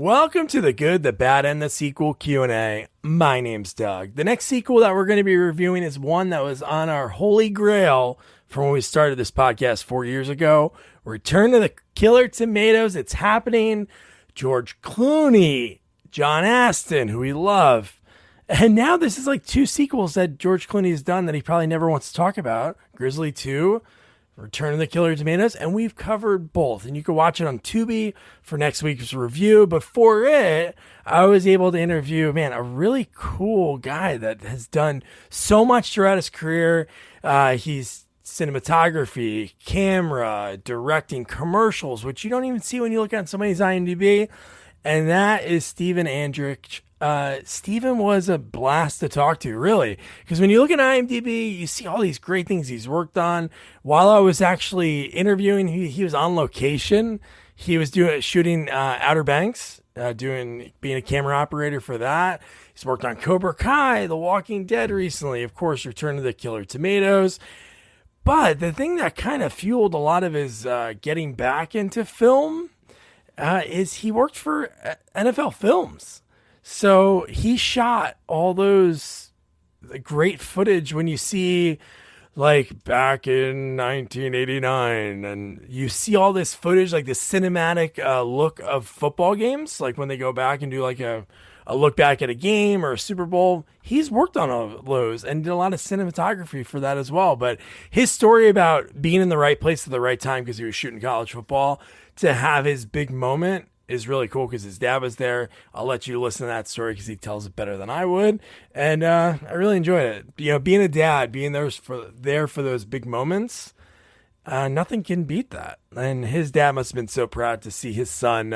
Welcome to the Good, the Bad, and the Sequel Q&A. My name's Doug. The next sequel that we're going to be reviewing is one that was on our holy grail from when we started this podcast 4 years ago. Return to the Killer Tomatoes. It's happening. George Clooney, John Astin, who we love. And now this is like two sequels that George Clooney has done that he probably never wants to talk about. Grizzly 2, Return of the Killer Tomatoes, and we've covered both. And you can watch it on Tubi for next week's review. But for it, I was able to interview, a really cool guy that has done so much throughout his career. He's cinematography, camera, directing commercials, which you don't even see when you look at somebody's IMDb. And that is Stephen Andrich. Stephen was a blast to talk to, really, because when you look at IMDb, you see all these great things he's worked on. While I was actually interviewing, he was on location. He was shooting Outer Banks, being a camera operator for that. He's worked on Cobra Kai, The Walking Dead recently, of course, Return of the Killer Tomatoes. But the thing that kind of fueled a lot of his getting back into film is he worked for NFL Films. So he shot all those great footage when you see like back in 1989 and you see all this footage, like the cinematic look of football games, like when they go back and do like a look back at a game or a Super Bowl. He's worked on all of those and did a lot of cinematography for that as well. But his story about being in the right place at the right time because he was shooting college football to have his big moment is really cool because his dad was there. I'll let you listen to that story because he tells it better than I would. And I really enjoyed it. Being a dad, being there for those big moments, nothing can beat that. And his dad must have been so proud to see his son,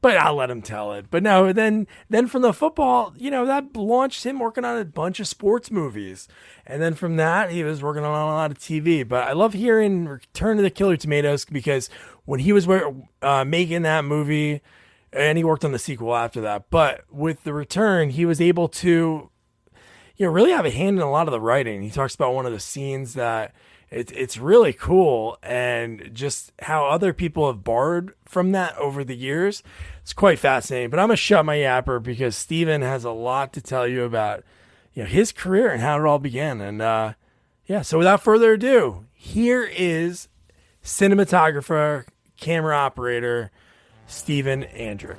but I'll let him tell it. But no, then from the football, that launched him working on a bunch of sports movies. And then from that, he was working on a lot of TV. But I love hearing Return to the Killer Tomatoes because when he was making that movie, and he worked on the sequel after that, but with the Return, he was able to, really have a hand in a lot of the writing. He talks about one of the scenes that it's really cool, and just how other people have borrowed from that over the years. It's quite fascinating. But I'm gonna shut my yapper because Steven has a lot to tell you about, his career and how it all began. And so without further ado, here is cinematographer, camera operator, Stephen Andrich.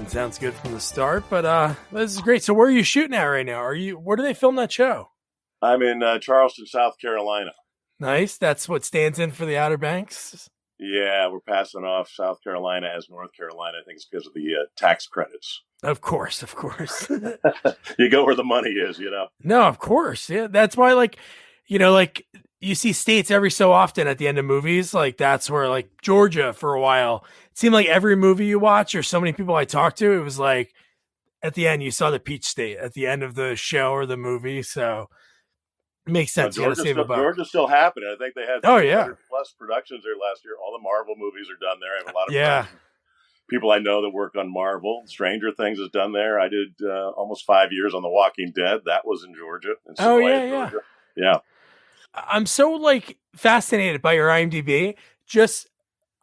Sounds good from the start, but this is great. So where are you shooting at right now? Where do they film that show? I'm in Charleston, South Carolina. Nice. That's what stands in for the Outer Banks? Yeah, we're passing off South Carolina as North Carolina. I think it's because of the tax credits. Of course. You go where the money is, No, of course. Yeah, that's why, you see states every so often at the end of movies. Like that's where, like Georgia for a while, it seemed like every movie you watch or so many people I talked to, it was like at the end you saw the Peach State at the end of the show or the movie. So it makes sense. Georgia's still happening. I think they had 200 plus productions there last year. All the Marvel movies are done there. I have a lot of friends, people I know that work on Marvel. Stranger Things is done there. I did almost 5 years on The Walking Dead. That was in Georgia. Georgia. Yeah. I'm so fascinated by your IMDb. Just,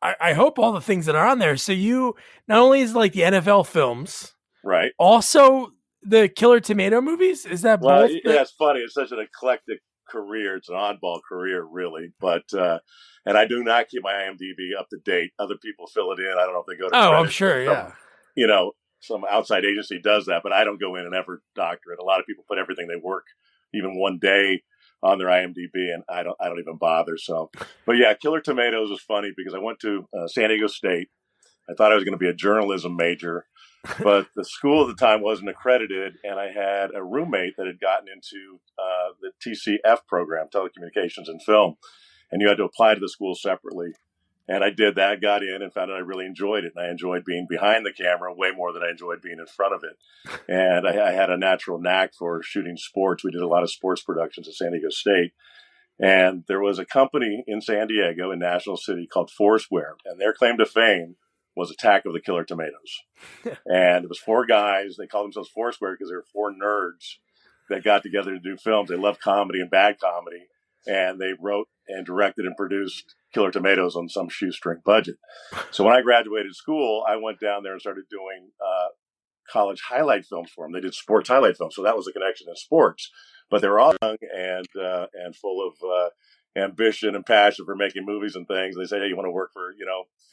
I hope all the things that are on there. So you, not only is the NFL films, right? Also the Killer Tomato movies. Is that both? Yeah, it's funny. It's such an eclectic career. It's an oddball career, really. But, and I do not keep my IMDb up to date. Other people fill it in. I don't know if they go to I'm sure. Some outside agency does that, but I don't go in and ever doctor it. A lot of people put everything they work, even one day, on their IMDb, and I don't even bother. So, but yeah, Killer Tomatoes was funny because I went to San Diego State. I thought I was going to be a journalism major, but the school at the time wasn't accredited, and I had a roommate that had gotten into the TCF program, telecommunications and film, and you had to apply to the school separately. And I did that, got in, and found out I really enjoyed it. And I enjoyed being behind the camera way more than I enjoyed being in front of it. And I had a natural knack for shooting sports. We did a lot of sports productions at San Diego State. And there was a company in San Diego, in National City, called Foursquare. And their claim to fame was Attack of the Killer Tomatoes. And it was 4 guys. They called themselves Foursquare because they were 4 nerds that got together to do films. They loved comedy and bad comedy. And they wrote and directed and produced Killer Tomatoes on some shoestring budget. So when I graduated school, I went down there and started doing college highlight films for them. They did sports highlight films, so that was the connection in sports. But they were all young and full of ambition and passion for making movies and things. They say, "Hey, you want to work for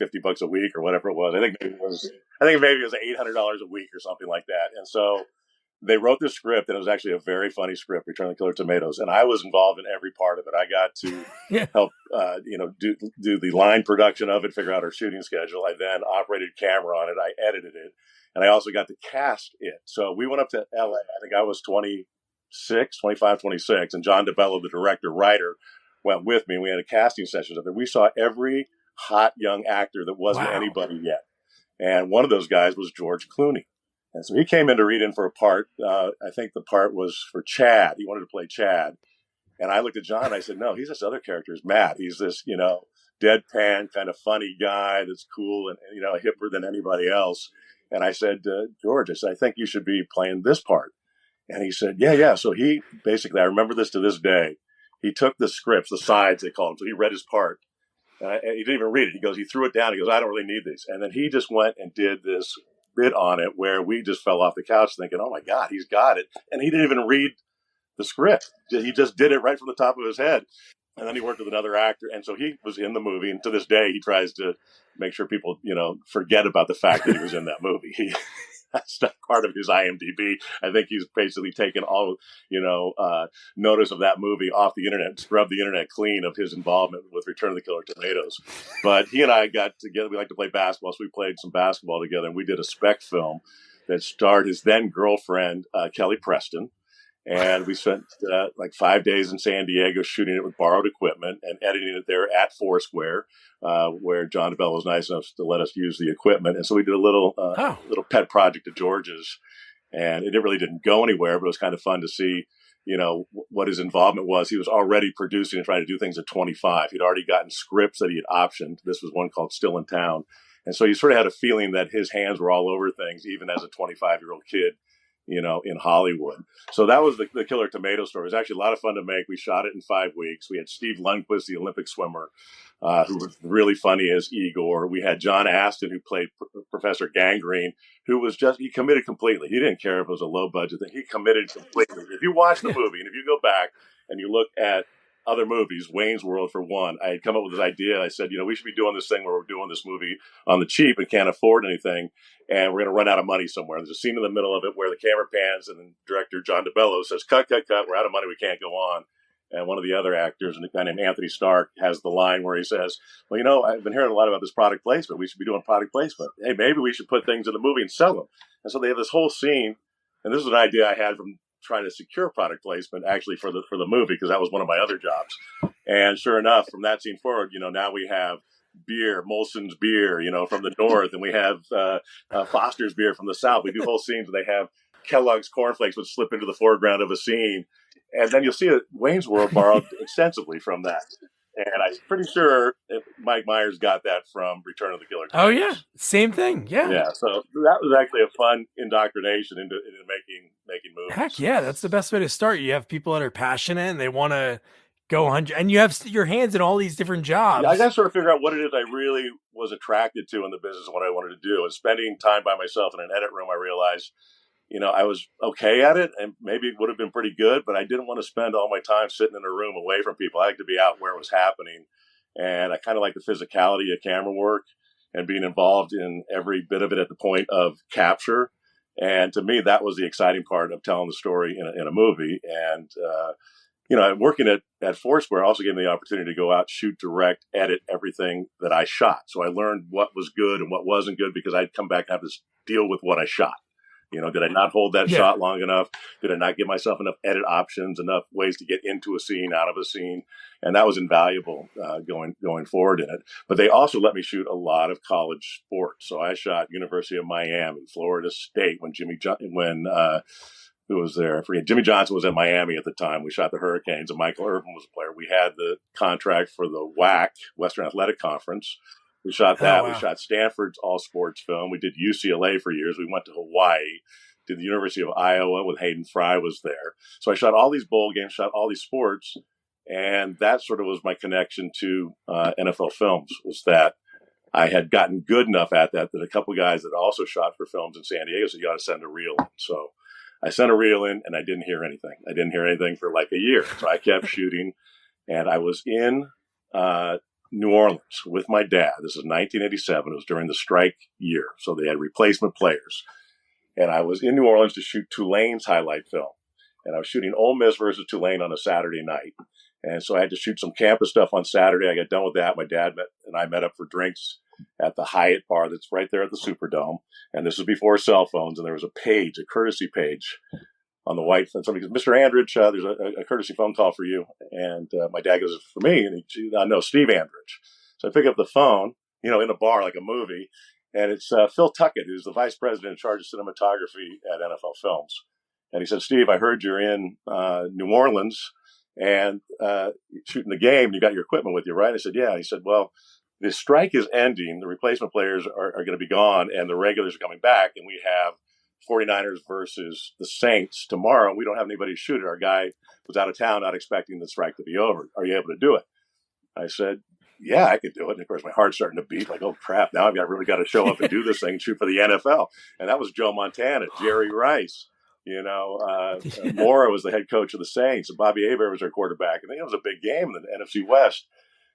$50 a week or whatever it was?" I think maybe it was $800 a week or something like that. And so they wrote this script, and it was actually a very funny script, Return of the Killer Tomatoes, and I was involved in every part of it. I got to Yeah. help, do the line production of it, figure out our shooting schedule. I then operated camera on it. I edited it, and I also got to cast it. So we went up to LA. I think I was 25, 26, and John DeBello, the director, writer, went with me, and we had a casting session up there. We saw every hot young actor that wasn't anybody yet. And one of those guys was George Clooney. And so he came in to read in for a part. I think the part was for Chad. He wanted to play Chad. And I looked at John and I said, no, he's this other character, is Matt. He's this, deadpan kind of funny guy that's cool and hipper than anybody else. And I said, George, I think you should be playing this part. And he said, yeah. So he basically, I remember this to this day. He took the scripts, the sides they call them. So he read his part. And he didn't even read it. He goes, he threw it down. He goes, I don't really need these. And then he just went and did this bit on it where we just fell off the couch thinking, oh my God, he's got it. And he didn't even read the script. He just did it right from the top of his head. And then he worked with another actor. And so he was in the movie. And to this day, he tries to make sure people, forget about the fact that he was in that movie. That's not part of his IMDb. I think he's basically taken all, notice of that movie off the internet, scrubbed the internet clean of his involvement with Return of the Killer Tomatoes. But he and I got together. We like to play basketball, so we played some basketball together, and we did a spec film that starred his then girlfriend, Kelly Preston. And we spent like 5 days in San Diego shooting it with borrowed equipment and editing it there at Foursquare, where John DeBello was nice enough to let us use the equipment. And so we did a little pet project of George's, and it really didn't go anywhere, but it was kind of fun to see, what his involvement was. He was already producing and trying to do things at 25. He'd already gotten scripts that he had optioned. This was one called Still in Town. And so you sort of had a feeling that his hands were all over things, even as a 25-year-old kid, in Hollywood. So that was the Killer Tomato story. It was actually a lot of fun to make. We shot it in 5 weeks. We had Steve Lundquist, the Olympic swimmer, who was really funny as Igor. We had John Aston, who played Professor Gangrene, who was he committed completely. He didn't care if it was a low budget thing. He committed completely. If you watch the movie and if you go back and you look at other movies, Wayne's World for one, I had come up with this idea. I said, we should be doing this thing where we're doing this movie on the cheap and can't afford anything, and we're going to run out of money somewhere. There's a scene in the middle of it where the camera pans and the director, John DeBello, says, cut, we're out of money, we can't go on. And one of the other actors, a guy named Anthony Stark, has the line where he says, well, I've been hearing a lot about this product placement. We should be doing product placement. Hey, maybe we should put things in the movie and sell them. And so they have this whole scene, and this is an idea I had from trying to secure product placement actually for the movie, because that was one of my other jobs. And sure enough, from that scene forward, now we have beer, Molson's beer, from the north, and we have Foster's beer from the south. We do whole scenes where they have Kellogg's cornflakes would slip into the foreground of a scene. And then you'll see that Wayne's World borrowed extensively from that. And I'm pretty sure Mike Myers got that from Return of the Killer Tomatoes. Oh, yeah. Same thing. Yeah. Yeah. So that was actually a fun indoctrination into making movies. Heck yeah. That's the best way to start. You have people that are passionate and they want to go 100, and you have your hands in all these different jobs. Yeah, I got to sort of figure out what it is I really was attracted to in the business and what I wanted to do. And spending time by myself in an edit room, I realized, I was okay at it, and maybe it would have been pretty good, but I didn't want to spend all my time sitting in a room away from people. I like to be out where it was happening. And I kind of like the physicality of camera work and being involved in every bit of it at the point of capture. And to me, that was the exciting part of telling the story in a movie. And, working at Foursquare also gave me the opportunity to go out, shoot, direct, edit everything that I shot. So I learned what was good and what wasn't good, because I'd come back and have to deal with what I shot. Did I not hold that shot long enough? Did I not give myself enough edit options, enough ways to get into a scene, out of a scene? And that was invaluable going forward in it. But they also let me shoot a lot of college sports. So I shot University of Miami, Florida State, when who was there? I forget. Jimmy Johnson was at Miami at the time. We shot the Hurricanes, and Michael Irvin was a player. We had the contract for the WAC, Western Athletic Conference. We shot that. Oh, wow. We shot Stanford's all-sports film. We did UCLA for years. We went to Hawaii, did the University of Iowa with Hayden Fry was there. So I shot all these bowl games, shot all these sports. And that sort of was my connection to NFL films, was that I had gotten good enough at that a couple of guys that also shot for films in San Diego said, you ought to send a reel in. So I sent a reel in, and I didn't hear anything. I didn't hear anything for like a year. So I kept shooting, and I was in New Orleans with my dad. This is 1987. It was during the strike year. So they had replacement players. And I was in New Orleans to shoot Tulane's highlight film. And I was shooting Ole Miss versus Tulane on a Saturday night. And so I had to shoot some campus stuff on Saturday. I got done with that. My dad and I met up for drinks at the Hyatt bar that's right there at the Superdome. And this was before cell phones. And there was a page, a courtesy page on the white phone. Somebody goes, Mr. Andrich, there's a courtesy phone call for you. And my dad goes, for me? And no, Steve Andrich. So I pick up the phone, in a bar like a movie. And it's Phil Tuckett, who's the vice president in charge of cinematography at NFL Films. And he said, Steve, I heard you're in New Orleans and shooting the game. You got your equipment with you, right? I said, yeah. He said, well, the strike is ending. The replacement players are going to be gone, and the regulars are coming back. And we have 49ers versus the Saints tomorrow. We don't have anybody to shoot it. Our guy was out of town, not expecting the strike to be over. Are you able to do it? I said, yeah, I could do it. And of course, my heart's starting to beat like, oh, crap. Now I've really got to show up and do this thing and shoot for the NFL. And that was Joe Montana, Jerry Rice. Mora was the head coach of the Saints. And Bobby Hebert was our quarterback. And it was a big game in the NFC West.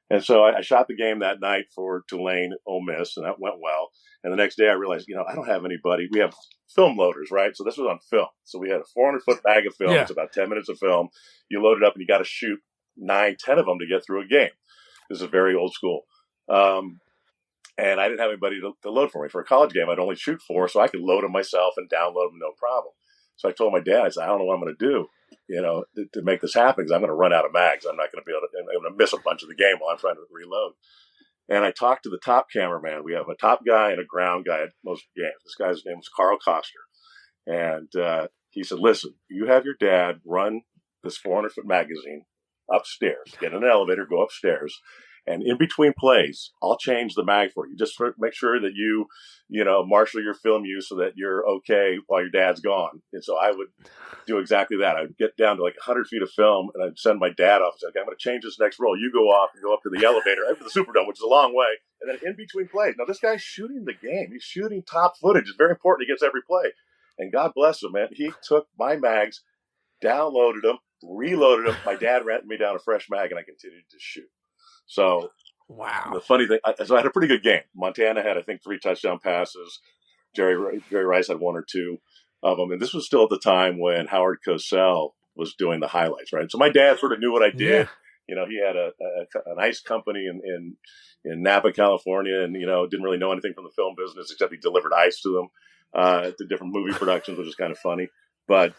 And so I shot the game that night for Tulane, Ole Miss, and that went well. And the next day I realized, I don't have anybody. We have film loaders, right? So this was on film. So we had a 400-foot bag of film. Yeah. It's about 10 minutes of film. You load it up and you got to shoot 9, 10 of them to get through a game. This is very old school. And I didn't have anybody to load for me. For a college game, I'd only shoot 4, so I could load them myself and download them, no problem. So I told my dad, I said, I don't know what I'm going to do, to make this happen, because I'm going to run out of mags. I'm not going to be able to, I'm going to miss a bunch of the game while I'm trying to reload. And I talked to the top cameraman. We have a top guy and a ground guy at most games. This guy's name was Carl Koster. And he said, listen, you have your dad run this 400-foot magazine upstairs, get in an elevator, go upstairs. And in between plays, I'll change the mag for you. Just make sure that you marshal your film use so that you're okay while your dad's gone. And so I would do exactly that. I'd get down to like 100 feet of film, and I'd send my dad off and say, okay, I'm going to change this next roll. You go off and go up to the elevator, up to the Superdome, which is a long way. And then in between plays. Now, this guy's shooting the game. He's shooting top footage. It's very important. He gets every play. And God bless him, man. He took my mags, downloaded them, reloaded them. My dad ran me down a fresh mag, and I continued to shoot. So, wow. The funny thing, so I had a pretty good game. Montana had, I think, 3 touchdown passes. Jerry Rice had 1 or 2 of them. And this was still at the time when Howard Cosell was doing the highlights, right? So my dad sort of knew what I did. Yeah. He had an ice company in Napa, California, and, didn't really know anything from the film business except he delivered ice to them to different movie productions, which is kind of funny. But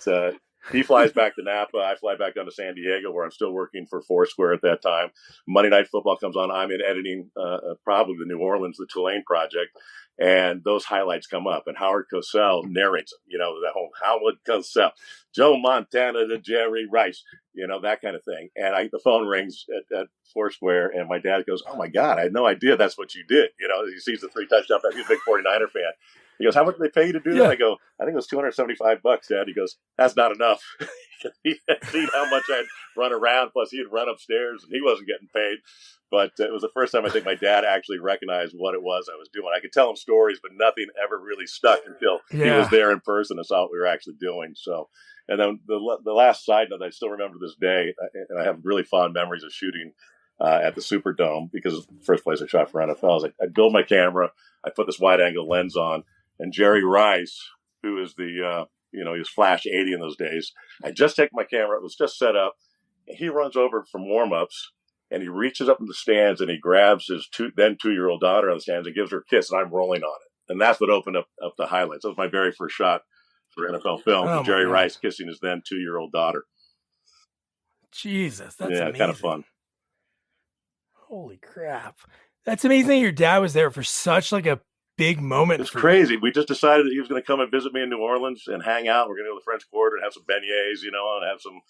he flies back to Napa. I fly back down to San Diego, where I'm still working for Foursquare at that time. Monday Night Football comes on. I'm in editing probably the New Orleans, the Tulane project. And those highlights come up. And Howard Cosell narrates them, that whole Howard Cosell, Joe Montana to Jerry Rice, that kind of thing. And the phone rings at Foursquare, and my dad goes, oh, my God, I had no idea that's what you did. He sees the 3 touchdown pass. He's a big 49er fan. He goes, how much did they pay you to do that? I go, I think it was $275, Dad. He goes, that's not enough. He had seen how much I'd run around. Plus, he had run upstairs, and he wasn't getting paid. But it was the first time I think my dad actually recognized what it was I was doing. I could tell him stories, but nothing ever really stuck until he was there in person and saw what we were actually doing. So, and then the last side note that I still remember to this day, and I have really fond memories of shooting at the Superdome, because the first place I shot for NFL is I'd build my camera, I put this wide angle lens on, and Jerry Rice, who is he was Flash 80 in those days. I just take my camera, it was just set up, and he runs over from warm-ups, and he reaches up in the stands, and he grabs his then 2-year-old daughter on the stands and gives her a kiss, and I'm rolling on it. And that's what opened up the highlights. That was my very first shot for NFL film, Jerry Rice kissing his then 2-year-old daughter. Jesus, that's amazing. Kind of fun. Holy crap. That's amazing your dad was there for such like a big moment. It's crazy. We just decided that he was going to come and visit me in New Orleans and hang out. We're going to go to the French Quarter and have some beignets, and have some,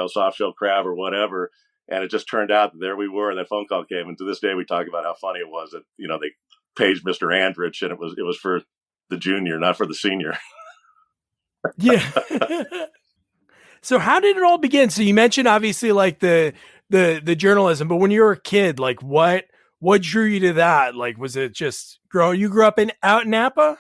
soft shell crab or whatever. And it just turned out that there we were, and that phone call came. And to this day, we talk about how funny it was that, they paged Mr. Andrich, and it was for the junior, not for the senior. Yeah. So how did it all begin? So you mentioned obviously like the the journalism. But when you were a kid, like what drew you to that? Like, was it just you grew up out in Napa?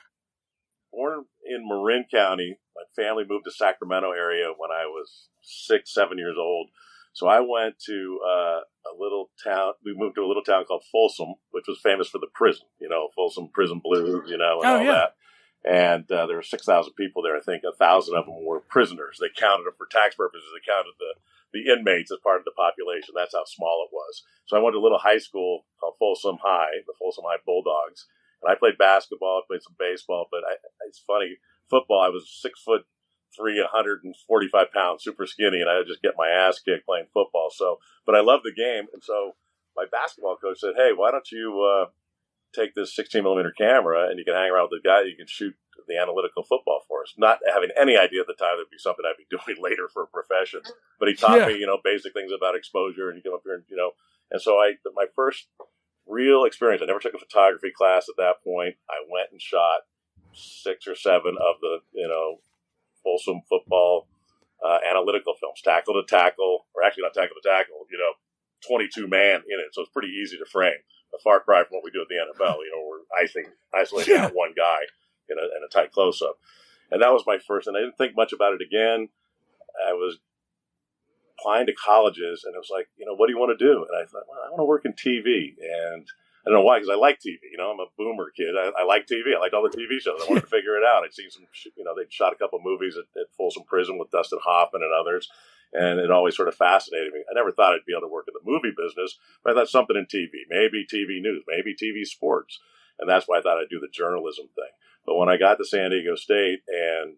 Born in Marin County. My family moved to Sacramento area when I was 6, 7 years old. So I went to a little town. We moved to a little town called Folsom, which was famous for the prison, Folsom Prison Blues, and all that. And there were 6,000 people there. I think 1,000 of them were prisoners. They counted them for tax purposes. They counted the inmates as part of the population. That's how small it was. So I went to a little high school called Folsom High, the Folsom High Bulldogs. And I played basketball, I played some baseball, but it's funny. Football, I was 6'3", 145 pounds, super skinny, and I would just get my ass kicked playing football. So, but I loved the game. And so my basketball coach said, hey, why don't you take this 16-millimeter camera and you can hang around with the guy, you can shoot the analytical football for us. Not having any idea at the time that would be something I'd be doing later for a profession. But he taught me, basic things about exposure, and you come up here and, and so my first real experience, I never took a photography class at that point. I went and shot 6 or 7 of the, Folsom football analytical films, tackle to tackle, or actually not tackle to tackle, 22 man in it. So it's pretty easy to frame. A far cry from what we do at the NFL, we're isolating out one guy in a tight close-up. And that was my first, and I didn't think much about it again. I was applying to colleges, and it was like, what do you want to do? And I thought, well, I want to work in TV. And I don't know why, because I like TV. I'm a boomer kid. I like TV. I liked all the TV shows. I wanted to figure it out. I'd seen some, they'd shot a couple of movies at Folsom Prison with Dustin Hoffman and others, and it always sort of fascinated me. I never thought I'd be able to work in the movie business, but I thought something in TV, maybe TV news, maybe TV sports. And that's why I thought I'd do the journalism thing. But when I got to San Diego State and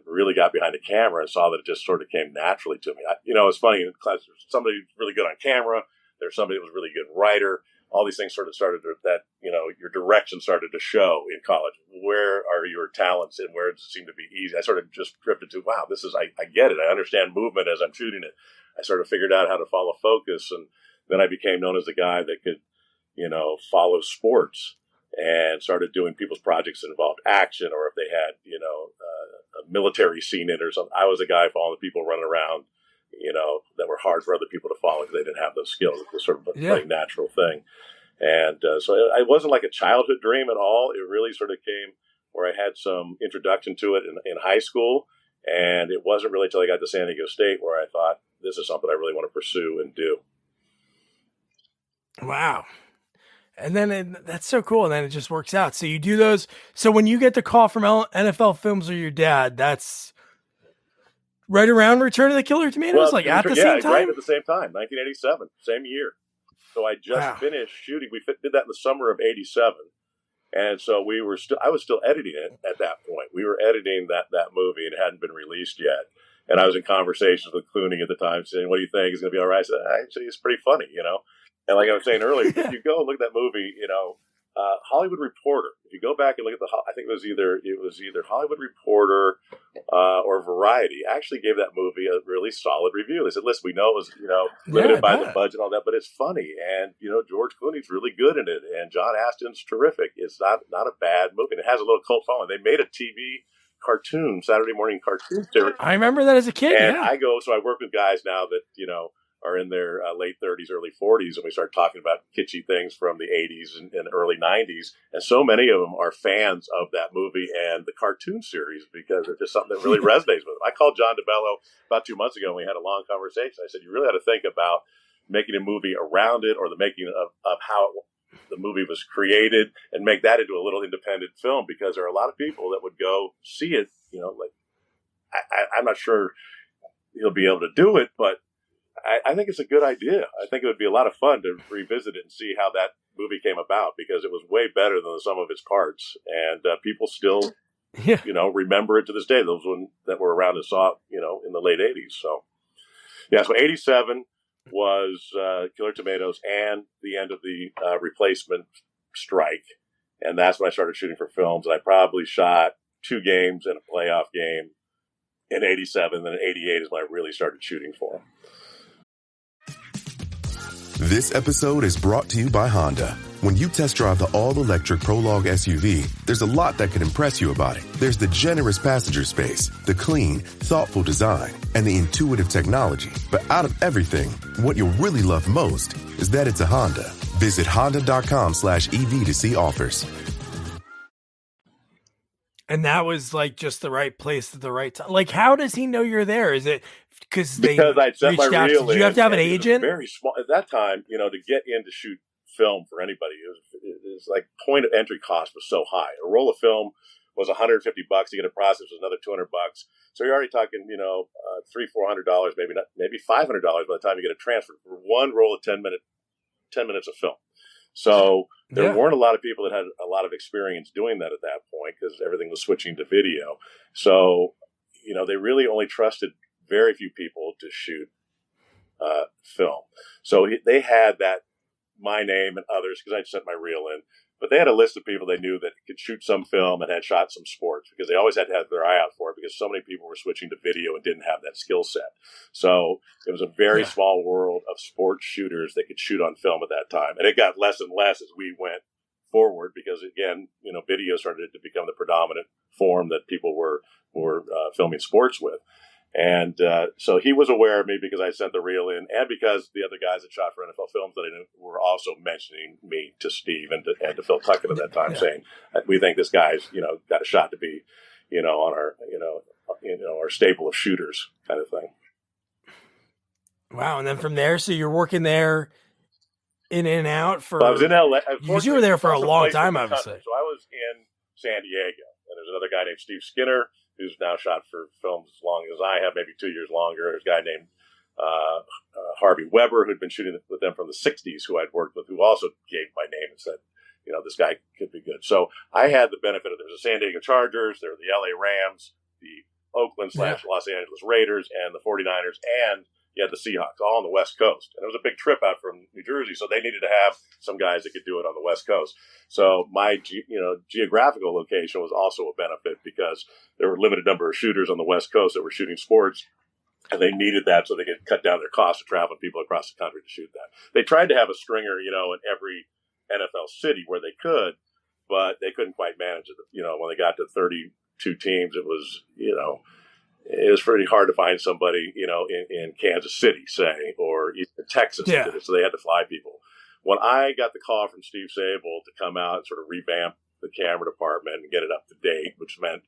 really got behind the camera and saw that it just sort of came naturally to me. It's funny, in class, there's somebody who's really good on camera. There's somebody that was a really good writer. All these things sort of started your direction started to show in college. Where are your talents and where does it seem to be easy? I sort of just drifted to, wow, this is, I get it. I understand movement as I'm shooting it. I sort of figured out how to follow focus. And then I became known as the guy that could, follow sports and started doing people's projects that involved action, or if they had, a military scene in it or something. I was a guy following the people running around, that were hard for other people to follow because they didn't have those skills. It was sort of a natural thing. And so it wasn't like a childhood dream at all. It really sort of came where I had some introduction to it in high school. And it wasn't really until I got to San Diego State where I thought, this is something I really want to pursue and do. Wow. And then that's so cool. And then it just works out. So you do those. So when you get the call from NFL Films or your dad, that's right around Return of the Killer Tomatoes, at the same time? Right at the same time, 1987, same year. So I just finished shooting. We did that in the summer of 87. And so I was still editing it at that point. We were editing that movie, and it hadn't been released yet. And I was in conversations with Clooney at the time saying, what do you think? It's going to be all right? I said, actually, it's pretty funny, And like I was saying earlier, if you go and look at that movie, Hollywood Reporter. If you go back and look at I think it was either Hollywood Reporter or Variety actually gave that movie a really solid review. They said, listen, we know it was, limited by the budget and all that, but it's funny. And, George Clooney's really good in it. And John Astin's terrific. It's not a bad movie. And it has a little cult following. They made a TV cartoon, Saturday morning cartoon series. I remember that as a kid. And I work with guys now that, are in their late 30s, early 40s, and we start talking about kitschy things from the 80s and early 90s. And so many of them are fans of that movie and the cartoon series because it's just something that really resonates with them. I called John DeBello about 2 months ago, and we had a long conversation. I said, you really ought to think about making a movie around it, or the making of how the movie was created, and make that into a little independent film, because there are a lot of people that would go see it. I'm not sure he'll be able to do it, but I think it's a good idea. I think it would be a lot of fun to revisit it and see how that movie came about, because it was way better than the sum of its parts. And people still, remember it to this day. Those that were around and saw it, in the late 80s. So, so 87 was Killer Tomatoes and the end of the replacement strike. And that's when I started shooting for films. And I probably shot 2 games and a playoff game in 87. Then in 88 is when I really started shooting for them. This episode is brought to you by Honda. When you test drive the all-electric Prologue SUV, there's a lot that could impress you about it. There's the generous passenger space, the clean, thoughtful design, and the intuitive technology. But out of everything, what you'll really love most is that it's a Honda. Visit honda.com/EV to see offers. And that was like just the right place at the right time. Like, how does he know you're there? Is it because I'd set my reached out? reel Did you have to have an and it was agent? very small at that time. You know, to get in to shoot film for anybody, it was like point of entry cost was so high. A roll of film was $150 to get it processed, was another $200. So you're already talking, you know, $300-400, maybe $500 by the time you get it transferred for one roll of 10 minutes of film. So there weren't a lot of people that had a lot of experience doing that at that point because everything was switching to video. So, you know, they really only trusted very few people to shoot film. So they had that, my name and others, because I'd sent my reel in. But they had a list of people they knew that could shoot some film and had shot some sports because they always had to have their eye out for it because so many people were switching to video and didn't have that skill set. So it was a very small world of sports shooters that could shoot on film at that time. And it got less and less as we went forward because, again, you know, video started to become the predominant form that people were filming sports with. And so he was aware of me because I sent the reel in and because the other guys that shot for NFL Films that I knew were also mentioning me to Steve and to Phil Tuckett at that time saying, we think this guy's, you know, got a shot to be, you know, on our, you know, our staple of shooters kind of thing. Wow. And then from there, so you're working there in and out for... Well, I was in LA. Because you were there for a long time, obviously. So I was in San Diego and there's another guy named Steve Skinner who's now shot for films as long as I have, maybe 2 years longer. There's a guy named Harvey Weber who'd been shooting with them from the 60s who I'd worked with, who also gave my name and said, you know, this guy could be good. So I had the benefit of there was the San Diego Chargers, there were the LA Rams, the Oakland / Los Angeles Raiders, and the 49ers, and you had the Seahawks all on the West Coast. And it was a big trip out from New Jersey, so they needed to have some guys that could do it on the West Coast. So my geographical location was also a benefit because there were a limited number of shooters on the West Coast that were shooting sports, and they needed that so they could cut down their cost of traveling people across the country to shoot that. They tried to have a stringer, you know, in every NFL city where they could, but they couldn't quite manage it. You know, when they got to 32 teams, it was, you know, it was pretty hard to find somebody, you know, in Kansas City, say, or even Texas. So they had to fly people. When I got the call from Steve Sable to come out and sort of revamp the camera department and get it up to date, which meant,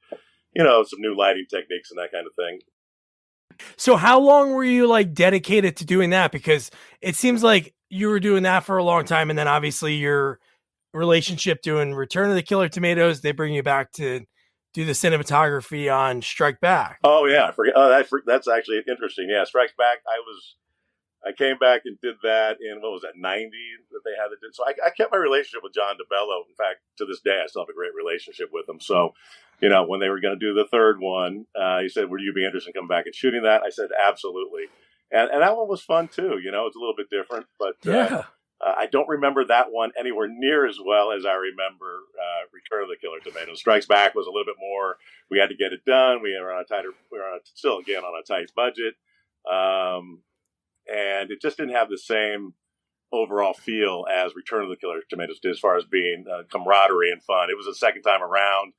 you know, some new lighting techniques and that kind of thing. So how long were you like dedicated to doing that? Because it seems like you were doing that for a long time. And then obviously your relationship doing Return of the Killer Tomatoes, they bring you back to do the cinematography on Strike Back. Oh yeah, I forget. Oh, that's actually interesting. Yeah, Strikes Back. I came back and did that in what was that 90 that they had to do. So I kept my relationship with John DeBello. In fact, to this day, I still have a great relationship with him. So, you know, when they were going to do the third one, he said, "Would you be interested in coming back and shooting that?" I said, "Absolutely." And that one was fun too. You know, it's a little bit different, but I don't remember that one anywhere near as well as I remember Return of the Killer Tomatoes. Strikes Back was a little bit more. We had to get it done. We were on a tight budget, and it just didn't have the same overall feel as Return of the Killer Tomatoes did as far as being camaraderie and fun. It was the second time around,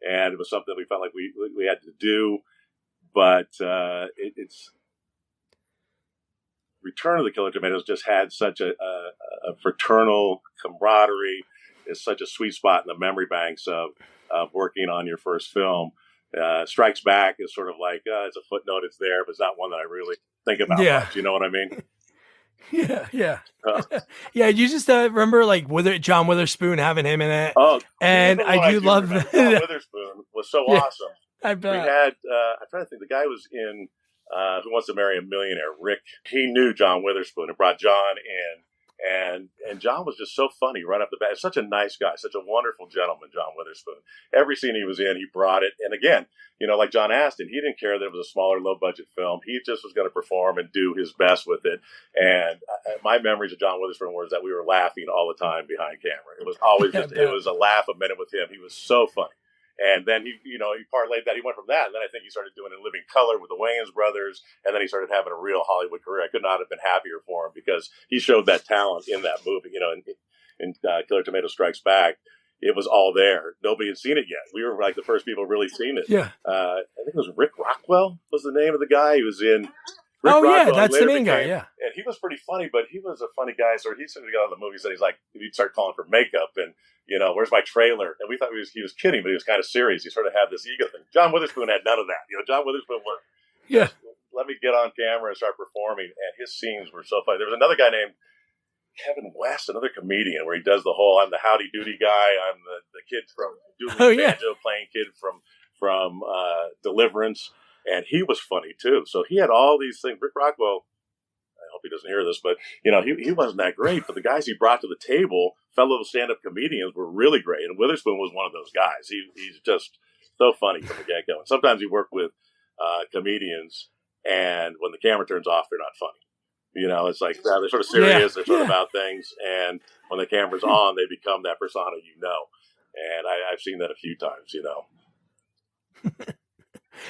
and it was something we felt like we had to do, but it's. Return of the Killer Tomatoes just had such a fraternal camaraderie. It's such a sweet spot in the memory banks of working on your first film. Strikes Back is sort of like, it's a footnote, it's there, but it's not one that I really think about much. You know what I mean? Yeah. You just remember like John Witherspoon having him in it. Oh, and I do love that. John Witherspoon was so awesome. I bet. We had, I'm trying to think, the guy was in Who Wants to Marry a Millionaire, Rick. He knew John Witherspoon and brought John in. And John was just so funny right off the bat. Such a nice guy, such a wonderful gentleman, John Witherspoon. Every scene he was in, he brought it. And again, you know, like John Astin, he didn't care that it was a smaller, low-budget film. He just was going to perform and do his best with it. And my memories of John Witherspoon were that we were laughing all the time behind camera. It was always it was a laugh a minute with him. He was so funny. And then he parlayed that. He went from that, and then I think he started doing In Living Color with the Wayans brothers, and then he started having a real Hollywood career. I could not have been happier for him because he showed that talent in that movie. You know, in Killer Tomato Strikes Back, it was all there. Nobody had seen it yet. We were like the first people really seen it. Yeah. I think it was Rick Rockwell was the name of the guy. He was in Rick Oh, yeah, Rockwell. that's the main guy, yeah. And he was pretty funny, but he was a funny guy. So he sort of got on the movies and he's like, he'd start calling for makeup and, where's my trailer? And we thought he was kidding, but he was kind of serious. He sort of had this ego thing. John Witherspoon had none of that. John Witherspoon was, Yeah. let me get on camera and start performing. And his scenes were so funny. There was another guy named Kevin West, another comedian, where he does the whole, I'm the howdy doody guy. I'm the kid from Dooley Banjo playing kid from Deliverance. And he was funny too. So he had all these things. Rick Rockwell, I hope he doesn't hear this, but he wasn't that great. But the guys he brought to the table, fellow stand-up comedians, were really great. And Witherspoon was one of those guys. He's just so funny from the get-go. And sometimes he worked with comedians, and when the camera turns off, they're not funny. It's like they're sort of serious. They're sort of about things, and when the camera's on, they become that persona. And I've seen that a few times.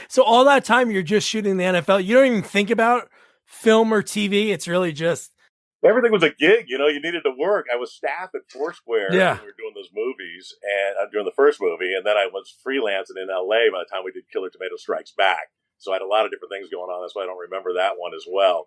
So all that time you're just shooting the NFL. You don't even think about film or TV. It's really just everything was a gig. You needed to work. I was staff at Foursquare when we were doing those movies, and during the first movie, and then I was freelancing in LA by the time we did Killer Tomato Strikes Back. So I had a lot of different things going on. That's why I don't remember that one as well.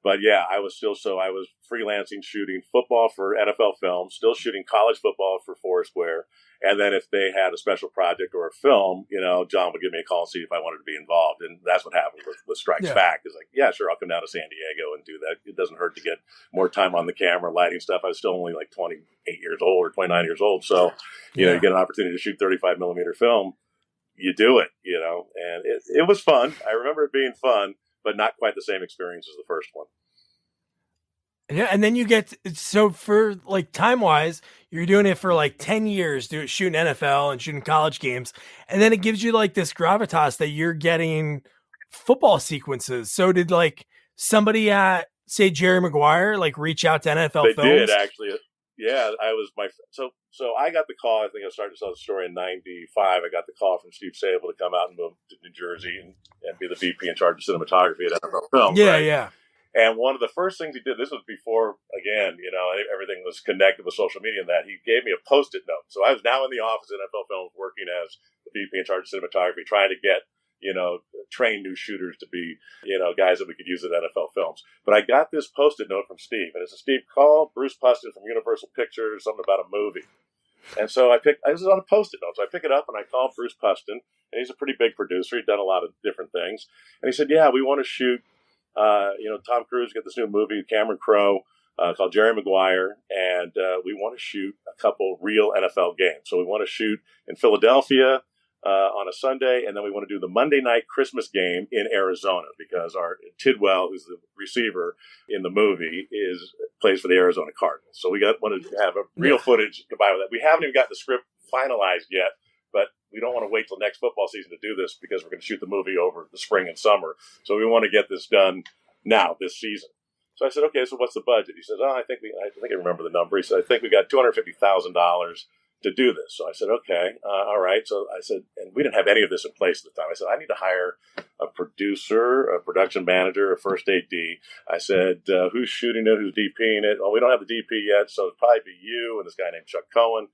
But yeah, I was freelancing, shooting football for NFL Films, still shooting college football for Foursquare. And then if they had a special project or a film, John would give me a call and see if I wanted to be involved. And that's what happened with Strikes Back. It's like, yeah, sure, I'll come down to San Diego and do that. It doesn't hurt to get more time on the camera, lighting stuff. I was still only like 28 years old or 29 years old. So, you get an opportunity to shoot 35 millimeter film, you do it, and it was fun. I remember it being fun, but not quite the same experience as the first one. Yeah, and then you get, so for like time-wise, you're doing it for like 10 years, shooting NFL and shooting college games, and then it gives you like this gravitas that you're getting football sequences. So did like somebody at, say, Jerry Maguire, like reach out to NFL Films? They did, actually. Yeah, so I got the call. I think I started to tell the story in 95. I got the call from Steve Sable to come out and move to New Jersey and be the VP in charge of cinematography at NFL Films. Yeah, right? yeah. And one of the first things he did, this was before, again, everything was connected with social media, and that he gave me a Post-it note. So I was now in the office at NFL Films working as the VP in charge of cinematography, trying to get, train new shooters to be, guys that we could use at NFL Films. But I got this Post-it note from Steve, and it says, Steve, call Bruce Pustin from Universal Pictures, something about a movie. And so this is on a Post-it note. So I pick it up and I call Bruce Pustin, and he's a pretty big producer. He'd done a lot of different things. And he said, yeah, we want to shoot, Tom Cruise got this new movie, Cameron Crowe, called Jerry Maguire, and we want to shoot a couple real NFL games. So we want to shoot in Philadelphia on a Sunday, and then we want to do the Monday night Christmas game in Arizona, because our Tidwell, who's the receiver in the movie, plays for the Arizona Cardinals. So we wanted to have a real footage combined with that. We haven't even got the script finalized yet, but we don't want to wait till next football season to do this, because we're going to shoot the movie over the spring and summer. So we want to get this done now, this season. So I said, okay, so what's the budget? He says, I think I remember the number. He said, I think we got $250,000 to do this. So I said, okay, all right. So I said, and we didn't have any of this in place at the time. I said, I need to hire a producer, a production manager, a first AD. I said, who's shooting it? Who's DPing it? Oh, we don't have the DP yet, so it'll probably be you and this guy named Chuck Cohen.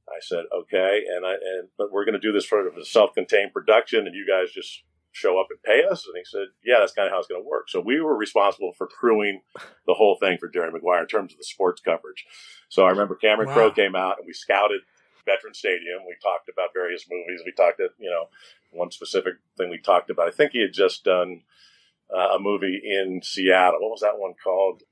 I said, okay, but we're going to do this for a self-contained production, and you guys just show up and pay us? And he said, yeah, that's kind of how it's going to work. So we were responsible for crewing the whole thing for Jerry Maguire in terms of the sports coverage. So I remember Cameron Crowe came out, and we scouted Veteran Stadium. We talked about various movies. We talked at, one specific thing we talked about. I think he had just done a movie in Seattle. What was that one called?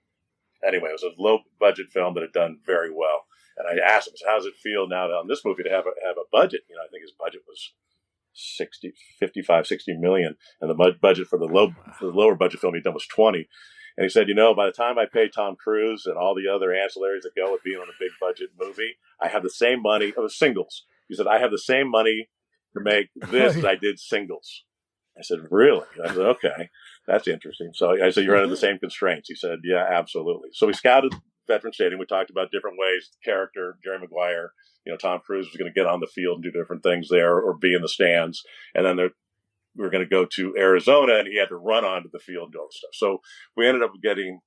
Anyway, it was a low-budget film that had done very well. And I asked him, how does it feel now on this movie to have a budget? I think his budget was 60 million. And the budget for the lower budget film he'd done was 20. And he said, by the time I pay Tom Cruise and all the other ancillaries that go with being on a big budget movie, I have the same money. It was Singles. He said, I have the same money to make this as I did Singles. I said, really? I said, okay, that's interesting. So I said, you're under the same constraints. He said, yeah, absolutely. So we scouted Veteran Stadium. We talked about different ways, character, Jerry Maguire, Tom Cruise was going to get on the field and do different things there or be in the stands. And then we were going to go to Arizona, and he had to run onto the field and do all this stuff. So we ended up getting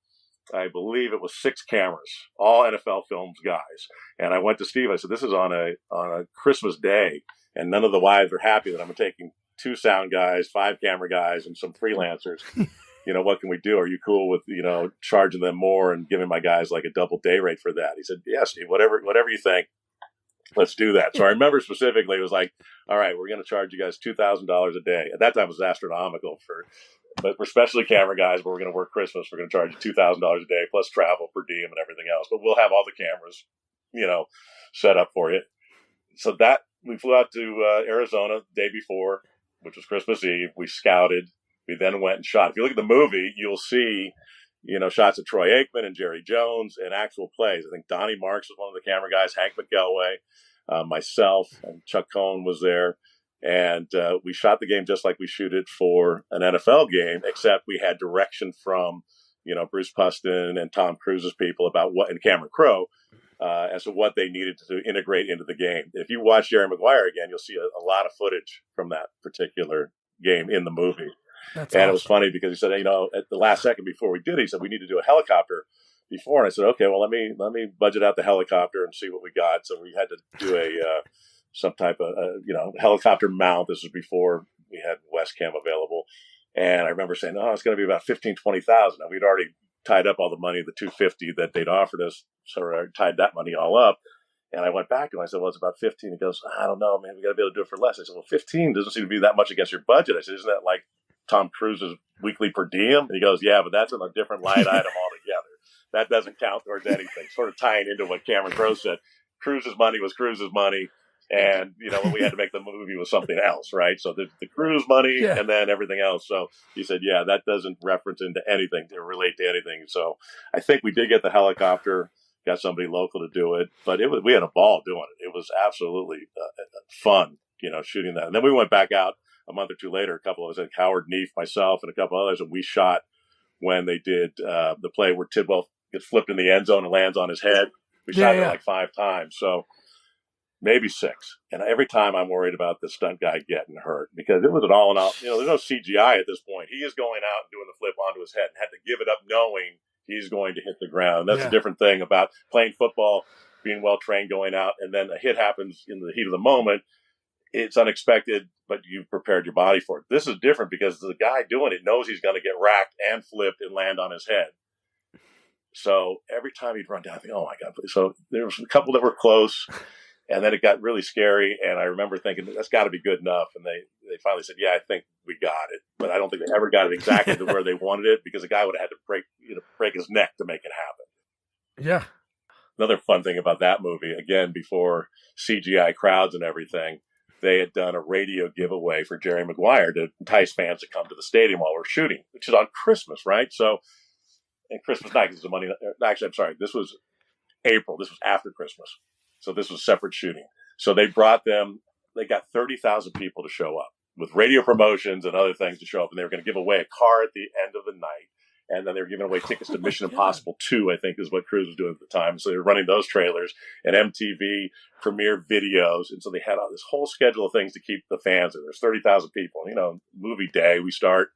I believe it was 6 cameras, all NFL Films guys. And I went to Steve. I said, "This is on a Christmas day, and none of the wives are happy that I'm taking 2 sound guys, 5 camera guys, and some freelancers. What can we do? Are you cool with charging them more and giving my guys like a double day rate for that?" He said, "Yeah, Steve, whatever you think. Let's do that." So I remember specifically, it was like, "All right, we're going to charge you guys $2,000 a day." At that time, it was astronomical but for specialty camera guys, where we're going to work Christmas, we're going to charge you $2,000 a day plus travel per diem and everything else. But we'll have all the cameras, set up for you. So that we flew out to Arizona the day before, which was Christmas Eve. We scouted. We then went and shot. If you look at the movie, you'll see, shots of Troy Aikman and Jerry Jones and actual plays. I think Donnie Marks was one of the camera guys, Hank McElway, myself, and Chuck Cohn was there. And we shot the game just like we shoot it for an NFL game, except we had direction from, Bruce Pustin and Tom Cruise's people about what, and Cameron Crowe, as to what they needed to integrate into the game. If you watch Jerry Maguire again, you'll see a lot of footage from that particular game in the movie. That's and awesome. It was funny because he said, at the last second before we did it, he said, "We need to do a helicopter before." And I said, "Okay, well, let me budget out the helicopter and see what we got." So we had to do some type of, helicopter mount. This was before we had Westcam available. And I remember saying, "Oh, it's going to be about 20,000. Now, we'd already tied up all the money, the $250 that they'd offered us. So I tied that money all up. And I went back to him. I said, "Well, it's about 15. He goes, "I don't know, man. We got to be able to do it for less." I said, "Well, 15 doesn't seem to be that much against your budget." I said, "Isn't that like Tom Cruise's weekly per diem?" And he goes, "Yeah, but that's in a different line item altogether. That doesn't count towards anything." Sort of tying into what Cameron Crowe said. Cruise's money was Cruise's money. And, when we had to make the movie was something else, right? So the cruise money and then everything else. So he said, "Yeah, that doesn't reference into anything, to relate to anything." So I think we did get the helicopter, got somebody local to do it, but we had a ball doing it. It was absolutely fun, shooting that. And then we went back out a month or two later, a couple of us, like Howard Neef, myself, and a couple others, and we shot when they did the play where Tidwell gets flipped in the end zone and lands on his head. We shot it like 5 times. So maybe 6. And every time I'm worried about the stunt guy getting hurt, because it was an all in all, there's no CGI at this point. He is going out and doing the flip onto his head and had to give it up knowing he's going to hit the ground. That's a different thing about playing football, being well trained, going out, and then a hit happens in the heat of the moment. It's unexpected, but you've prepared your body for it. This is different because the guy doing it knows he's going to get racked and flipped and land on his head. So every time he'd run down, I think, "Oh my God." So there was a couple that were close. And then it got really scary, and I remember thinking, that's got to be good enough. And they finally said, "Yeah, I think we got it." But I don't think they ever got it exactly to where they wanted it, because the guy would have had to break his neck to make it happen. Yeah. Another fun thing about that movie, again, before CGI crowds and everything, they had done a radio giveaway for Jerry Maguire to entice fans to come to the stadium while we're shooting, which is on Christmas, right? So, and Christmas night, because the money, actually, I'm sorry, this was April. This was after Christmas. So this was separate shooting. So they got 30,000 people to show up with radio promotions and other things to show up. And they were going to give away a car at the end of the night. And then they were giving away tickets to Mission Impossible 2, I think is what Cruise was doing at the time. So they were running those trailers and MTV premiere videos. And so they had this whole schedule of things to keep the fans in. There's 30,000 people. Movie day, we start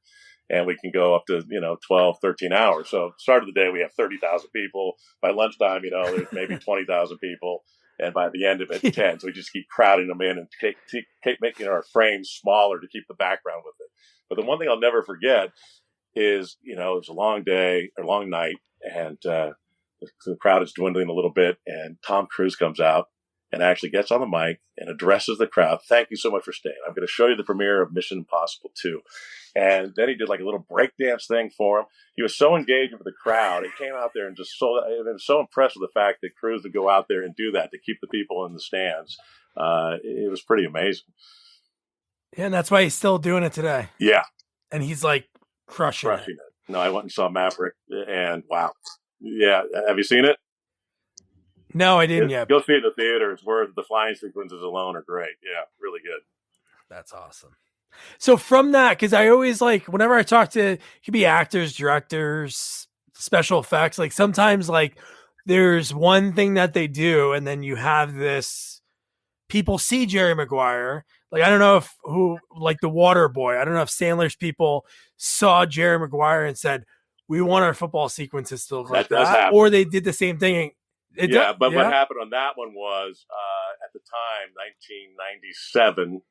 and we can go up to, 12, 13 hours. So start of the day, we have 30,000 people. By lunchtime, there's maybe 20,000 people. And by the end of it, 10. So we just keep crowding them in and keep making our frames smaller to keep the background with it. But the one thing I'll never forget is, it was a long day or long night, and the crowd is dwindling a little bit. And Tom Cruise comes out and actually gets on the mic and addresses the crowd. "Thank you so much for staying. I'm going to show you the premiere of Mission Impossible 2. And then he did like a little breakdance thing for him. He was so engaged with the crowd. He came out there and I've been so impressed with the fact that Cruise would go out there and do that to keep the people in the stands. It was pretty amazing. Yeah, and that's why he's still doing it today. Yeah. And he's like crushing it. No, I went and saw Maverick, and wow. Yeah. Have you seen it? No, I didn't yet. Go see it in the theater. It's worth the flying sequences alone are great. Yeah, really good. That's awesome. So from that, because I always whenever I talk to, it could be actors, directors, special effects, sometimes there's one thing that they do, and then you have this, people see Jerry Maguire. I don't know the Water Boy. I don't know if Sandler's people saw Jerry Maguire and said, we want our football sequences to look like does that. happen. Or they did the same thing. But what happened on that one was at the time, 1997,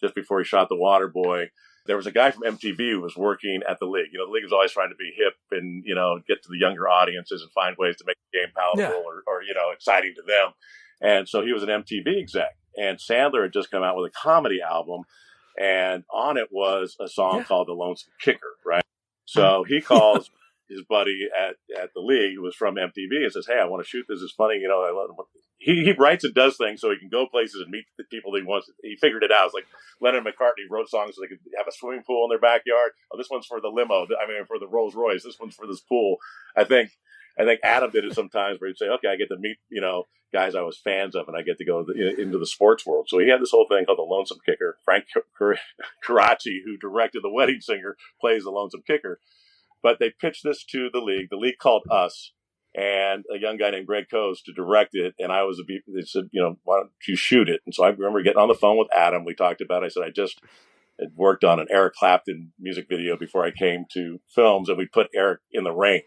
just before he shot The Waterboy, there was a guy from MTV who was working at the league. You know, the league was always trying to be hip and, you know, get to the younger audiences and find ways to make the game palatable or, you know, exciting to them. And so he was an MTV exec. And Sandler had just come out with a comedy album. And on it was a song called The Lonesome Kicker, right? So he calls his buddy at the league, who was from MTV, and says, "Hey, I want to shoot this. It's funny, you know." He writes and does things so he can go places and meet the people he wants. He figured it out. It's like Lennon and McCartney wrote songs so they could have a swimming pool in their backyard. Oh, this one's for the limo. I mean, for the Rolls Royce. This one's for this pool. I think Adam did it sometimes where he'd say, "Okay, I get to meet, you know, guys I was fans of, and I get to go into the sports world." So he had this whole thing called The Lonesome Kicker. Frank Karachi, who directed The Wedding Singer, plays the Lonesome Kicker. But they pitched this to the league. The league called us and a young guy named Greg Coase to direct it. And they said, you know, "Why don't you shoot it?" And so I remember getting on the phone with Adam. We talked about it. I said, I just had worked on an Eric Clapton music video before I came to films, and we put Eric in the rain.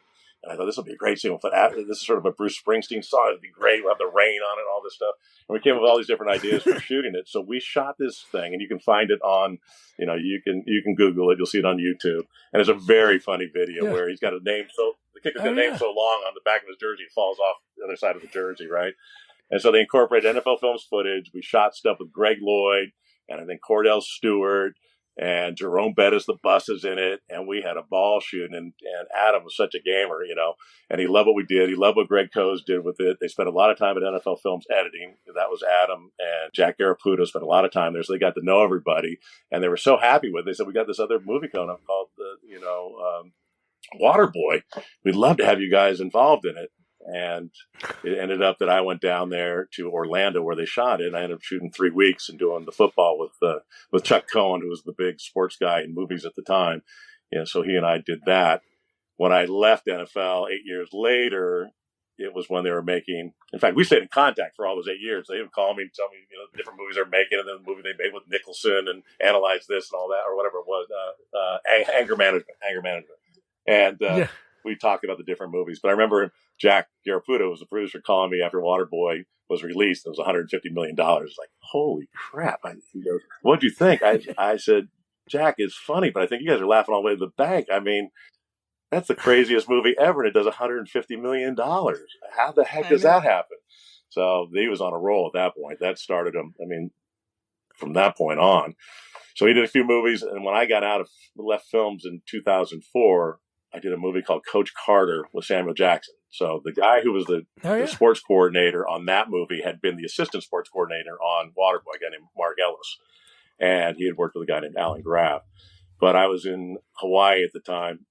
And I thought, this will be a great scene. We'll put this is sort of a Bruce Springsteen song. It'd be great. We'll have the rain on it and all this stuff. And we came up with all these different ideas for shooting it. So we shot this thing, and you can find it on, you know, you can Google it. You'll see it on YouTube. And it's a very funny video where he's got a name. So the kicker's got a name so long on the back of his jersey, it falls off the other side of the jersey, right? And so they incorporated NFL Films footage. We shot stuff with Greg Lloyd and I think Cordell Stewart and Jerome Bettis, the bus is in it. And we had a ball shooting. And Adam was such a gamer, you know, and he loved what we did. He loved what Greg Coase did with it. They spent a lot of time at NFL Films editing. That was Adam and Jack Garaputo spent a lot of time there. So they got to know everybody. And they were so happy with it. They said, "We got this other movie coming up called, Waterboy. We'd love to have you guys involved in it." And it ended up that I went down there to Orlando where they shot it. And I ended up shooting 3 weeks and doing the football with Chuck Cohen, who was the big sports guy in movies at the time. You know, so he and I did that. When I left NFL 8 years later, it was when they were making, in fact, we stayed in contact for all those 8 years. They would call me and tell me, you know, the different movies they're making, and then the movie they made with Nicholson and Analyze This and all that, or whatever it was, anger management. And we talked about the different movies. But I remember Jack Garaputo was the producer calling me after Waterboy was released. It was $150 million. It's like, holy crap. He goes, "What'd you think?" I said, "Jack, it's funny, but I think you guys are laughing all the way to the bank. I mean, that's the craziest movie ever, and it does $150 million. How the heck does that happen?" So he was on a roll at that point. That started him, I mean, from that point on. So he did a few movies, and when I got out of left films in 2004, I did a movie called Coach Carter with Samuel Jackson. So the guy who was the sports coordinator on that movie had been the assistant sports coordinator on Waterboy, a guy named Mark Ellis. And he had worked with a guy named Alan Graff. But I was in Hawaii at the time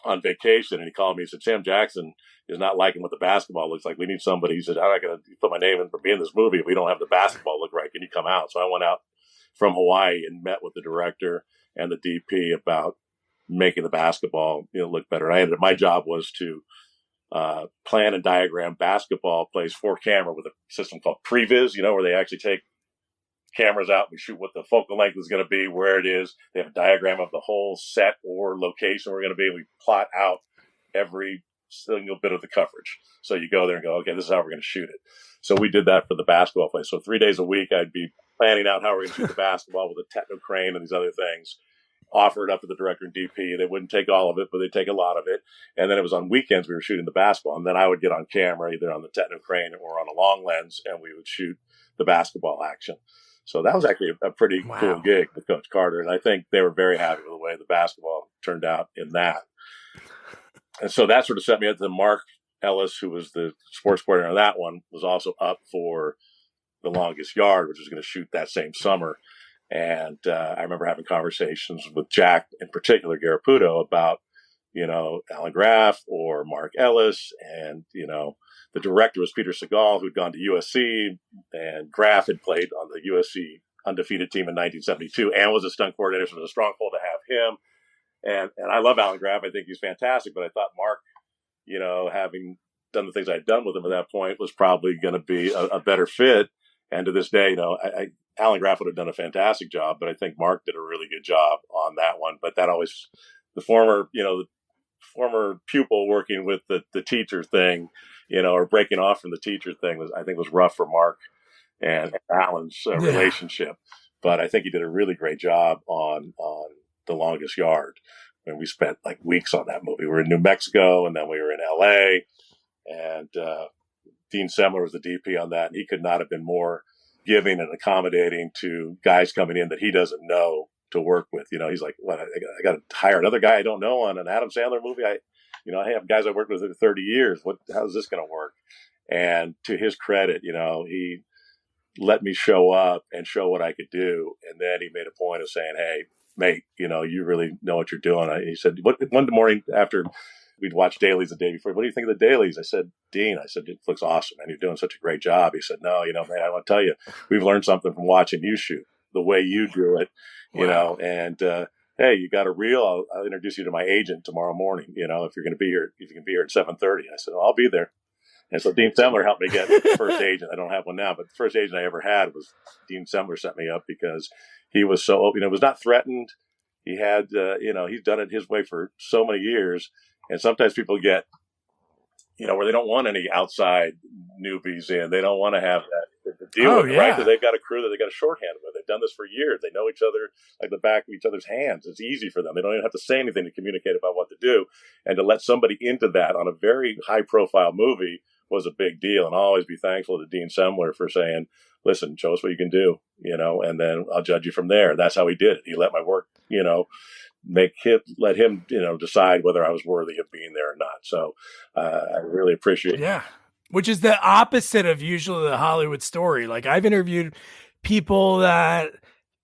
on vacation, and he called me and said, "Sam Jackson is not liking what the basketball looks like. We need somebody." He said, "I'm not going to put my name in for being in this movie if we don't have the basketball look right. Can you come out?" So I went out from Hawaii and met with the director and the DP about making the basketball, you know, look better. And my job was to plan and diagram basketball plays for camera with a system called Previs, you know, where they actually take cameras out. We shoot what the focal length is going to be, where it is. They have a diagram of the whole set or location we're going to be. We plot out every single bit of the coverage. So you go there and go, okay, this is how we're going to shoot it. So we did that for the basketball play. So 3 days a week, I'd be planning out how we're going to shoot the basketball with a techno crane and these other things. Offer it up to the director and DP. They wouldn't take all of it, but they'd take a lot of it. And then it was on weekends we were shooting the basketball. And then I would get on camera, either on the techno crane or on a long lens, and we would shoot the basketball action. So that was actually a pretty cool gig with Coach Carter. And I think they were very happy with the way the basketball turned out in that. And so that sort of set me up to Mark Ellis, who was the sports coordinator on that one, was also up for The Longest Yard, which was going to shoot that same summer. And I remember having conversations with Jack, in particular, Garaputo, about, you know, Alan Graff or Mark Ellis. And, you know, the director was Peter Segal, who'd gone to USC, and Graff had played on the USC undefeated team in 1972 and was a stunt coordinator, so it was a strong pull to have him. And I love Alan Graff. I think he's fantastic. But I thought Mark, you know, having done the things I'd done with him at that point, was probably going to be a better fit. And to this day, you know, Alan Graff would have done a fantastic job, but I think Mark did a really good job on that one. But that always, the former, you know, former pupil working with the teacher thing, or breaking off from the teacher thing was rough for Mark and Alan's relationship. But I think he did a really great job on The Longest Yard. And we spent like weeks on that movie. We were in New Mexico, and then we were in LA, and Dean Semler was the DP on that, and he could not have been more giving and accommodating to guys coming in that he doesn't know to work with. He's like, what, I got to hire another guy I don't know on an Adam Sandler movie? I have guys I worked with for 30 years. How's this going to work? And to his credit, he let me show up and show what I could do. And then he made a point of saying, hey, mate, you really know what you're doing. He said, one morning after we'd watched dailies the day before, what do you think of the dailies? I said, Dean, it looks awesome, man. You're doing such a great job. He said, no, man, I want to tell you, we've learned something from watching you shoot, the way you do it, and, hey, you got a reel? I'll introduce you to my agent tomorrow morning. If you're going to be here, if you can be here at 7:30. I said, well, I'll be there. And so Dean Semler helped me get the first agent. I don't have one now, but the first agent I ever had was Dean Semler set me up because he was so, was not threatened. He had, he's done it his way for so many years. And sometimes people get, where they don't want any outside newbies in. They don't want to have that to deal with, right? Because they've got a crew that they got a shorthand with. They've done this for years. They know each other like the back of each other's hands. It's easy for them. They don't even have to say anything to communicate about what to do. And to let somebody into that on a very high-profile movie was a big deal. And I'll always be thankful to Dean Semler for saying, listen, show us what you can do, and then I'll judge you from there. That's how he did it. He let my work, let him, decide whether I was worthy of being there or not. So I really appreciate it. Yeah. Which is the opposite of usually the Hollywood story. Like I've interviewed people that,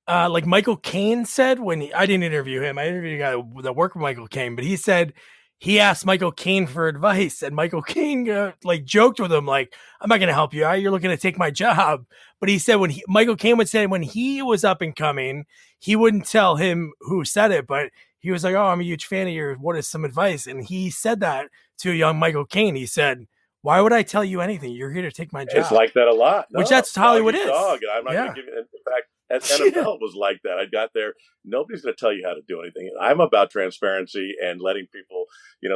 like Michael Caine said I didn't interview him. I interviewed a guy that worked with Michael Caine, but he said he asked Michael Caine for advice, and Michael Caine joked with him, like, I'm not going to help you out. You're looking to take my job. But he said Michael Caine would say when he was up and coming, he wouldn't tell him who said it, but he was like, oh, I'm a huge fan of yours. What is some advice? And he said that to young Michael Caine. He said, why would I tell you anything? You're here to take my job. It's like that a lot. Which that's Hollywood is. Dog, and I'm not going to give you, in fact, at NFL was like that. I got there. Nobody's going to tell you how to do anything. I'm about transparency and letting people,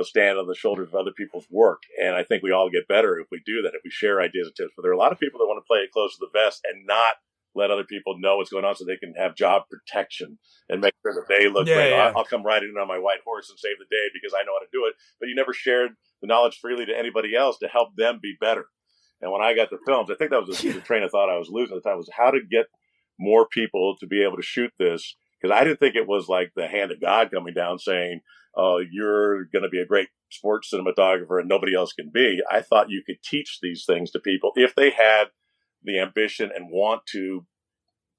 stand on the shoulders of other people's work. And I think we all get better if we do that, if we share ideas and tips. But there are a lot of people that want to play it close to the vest and not let other people know what's going on so they can have job protection and make sure that they look great. Yeah. I'll come riding in on my white horse and save the day because I know how to do it. But you never shared the knowledge freely to anybody else to help them be better. And when I got the films, I think that was the train of thought I was losing at the time, was how to get more people to be able to shoot this. Because I didn't think it was like the hand of God coming down saying, oh, you're going to be a great sports cinematographer and nobody else can be. I thought you could teach these things to people. If they had the ambition and want to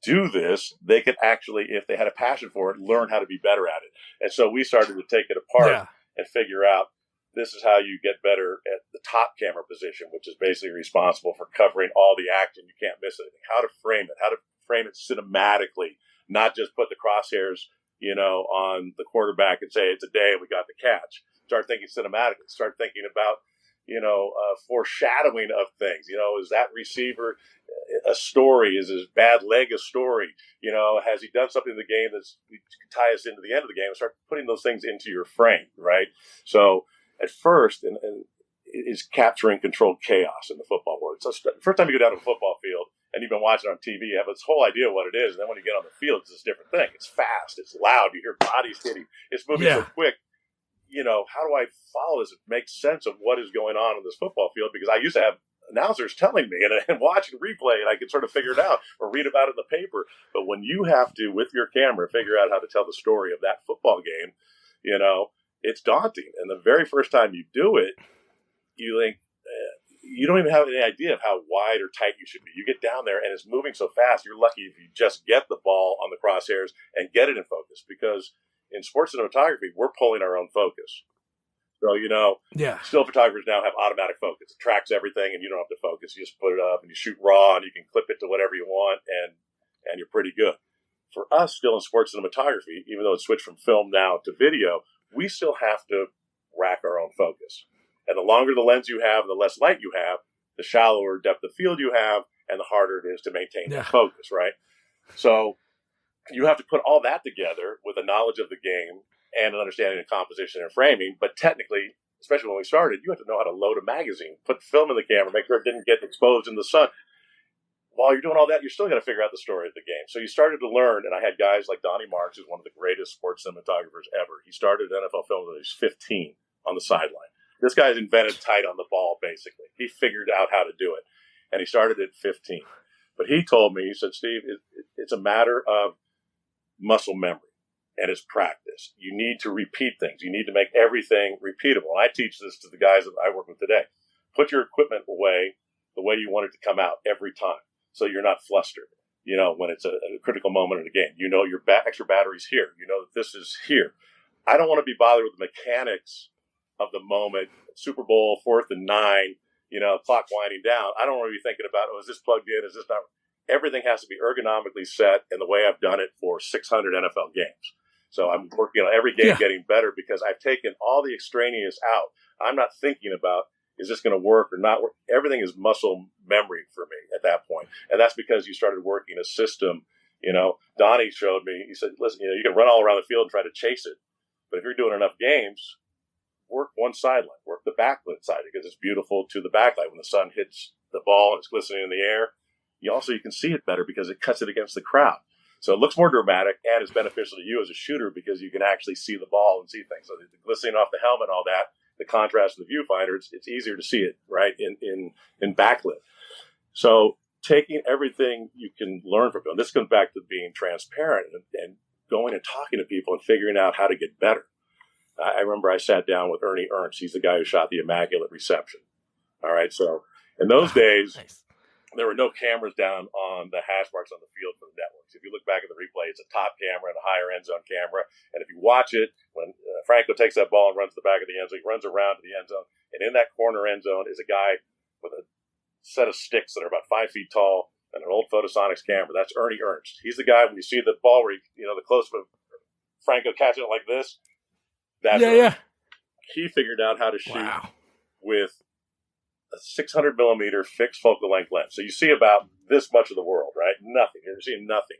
do this, they could actually, if they had a passion for it, learn how to be better at it. And so we started to take it apart and figure out, this is how you get better at the top camera position, which is basically responsible for covering all the action. You can't miss anything. How to frame it cinematically, not just put the crosshairs, on the quarterback and say, it's a day and we got the catch. Start thinking cinematically. Start thinking about, foreshadowing of things. Is that receiver a story? Is his bad leg a story? Has he done something in the game that's tie us into the end of the game? Start putting those things into your frame, right? So at first, and is capturing controlled chaos in the football world. So the first time you go down to a football field and you've been watching on TV, you have this whole idea of what it is. And then when you get on the field, it's this different thing. It's fast. It's loud. You hear bodies hitting. It's moving so quick. How do I follow this? It makes sense of what is going on in this football field, because I used to have announcers telling me and watching replay, and I could sort of figure it out or read about it in the paper. But when you have to, with your camera, figure out how to tell the story of that football game, it's daunting. And the very first time you do it, you think, you don't even have any idea of how wide or tight you should be. You get down there and it's moving so fast, you're lucky if you just get the ball on the crosshairs and get it in focus, because in sports cinematography, we're pulling our own focus. So, still photographers now have automatic focus. It tracks everything and you don't have to focus. You just put it up and you shoot raw and you can clip it to whatever you want and you're pretty good. For us, still in sports cinematography, even though it's switched from film now to video, we still have to rack our own focus. And the longer the lens you have and the less light you have, the shallower depth of field you have and the harder it is to maintain that focus, right? So you have to put all that together with a knowledge of the game and an understanding of composition and framing. But technically, especially when we started, you had to know how to load a magazine, put film in the camera, make sure it didn't get exposed in the sun. While you're doing all that, you're still got to figure out the story of the game. So you started to learn, and I had guys like Donnie Marks, who's one of the greatest sports cinematographers ever. He started NFL films when he was 15 on the sideline. This guy's invented tight on the ball, basically. He figured out how to do it, and he started at 15. But he told me, he said, Steve, it's a matter of muscle memory, and it's practice. You need to repeat things. You need to make everything repeatable. And I teach this to the guys that I work with today. Put your equipment away the way you want it to come out every time, so you're not flustered. When it's a critical moment in a game, your extra battery's here. You know that this is here. I don't want to be bothered with the mechanics of the moment. Super Bowl, 4th and 9, clock winding down. I don't want to be thinking about, is this plugged in? Is this not? Everything has to be ergonomically set in the way I've done it for 600 NFL games. So I'm working on every game getting better because I've taken all the extraneous out. I'm not thinking about, is this going to work or not work? Everything is muscle memory for me at that point. And that's because you started working a system. Donnie showed me, he said, listen, you can run all around the field and try to chase it. But if you're doing enough games, work one sideline, work the backlit side because it's beautiful to the backlight. When the sun hits the ball and it's glistening in the air, you can see it better because it cuts it against the crowd. So it looks more dramatic and it's beneficial to you as a shooter because you can actually see the ball and see things. So the glistening off the helmet, all that, the contrast of the viewfinder, it's easier to see it, right, in backlit. So taking everything you can learn from it, this comes back to being transparent and going and talking to people and figuring out how to get better. I remember I sat down with Ernie Ernst. He's the guy who shot the Immaculate Reception. All right, so in those days, nice. There were no cameras down on the hash marks on the field for the networks. If you look back at the replay, it's a top camera and a higher end zone camera. And if you watch it, when Franco takes that ball and runs to the back of the end zone, he runs around to the end zone. And in that corner end zone is a guy with a set of sticks that are about 5 feet tall and an old Photosonics camera. That's Ernie Ernst. He's the guy, when you see the ball where the close-up of Franco catching it like this, that's Ernie. He figured out how to shoot with a 600 millimeter fixed focal length lens. So you see about this much of the world, right? Nothing. You're seeing nothing.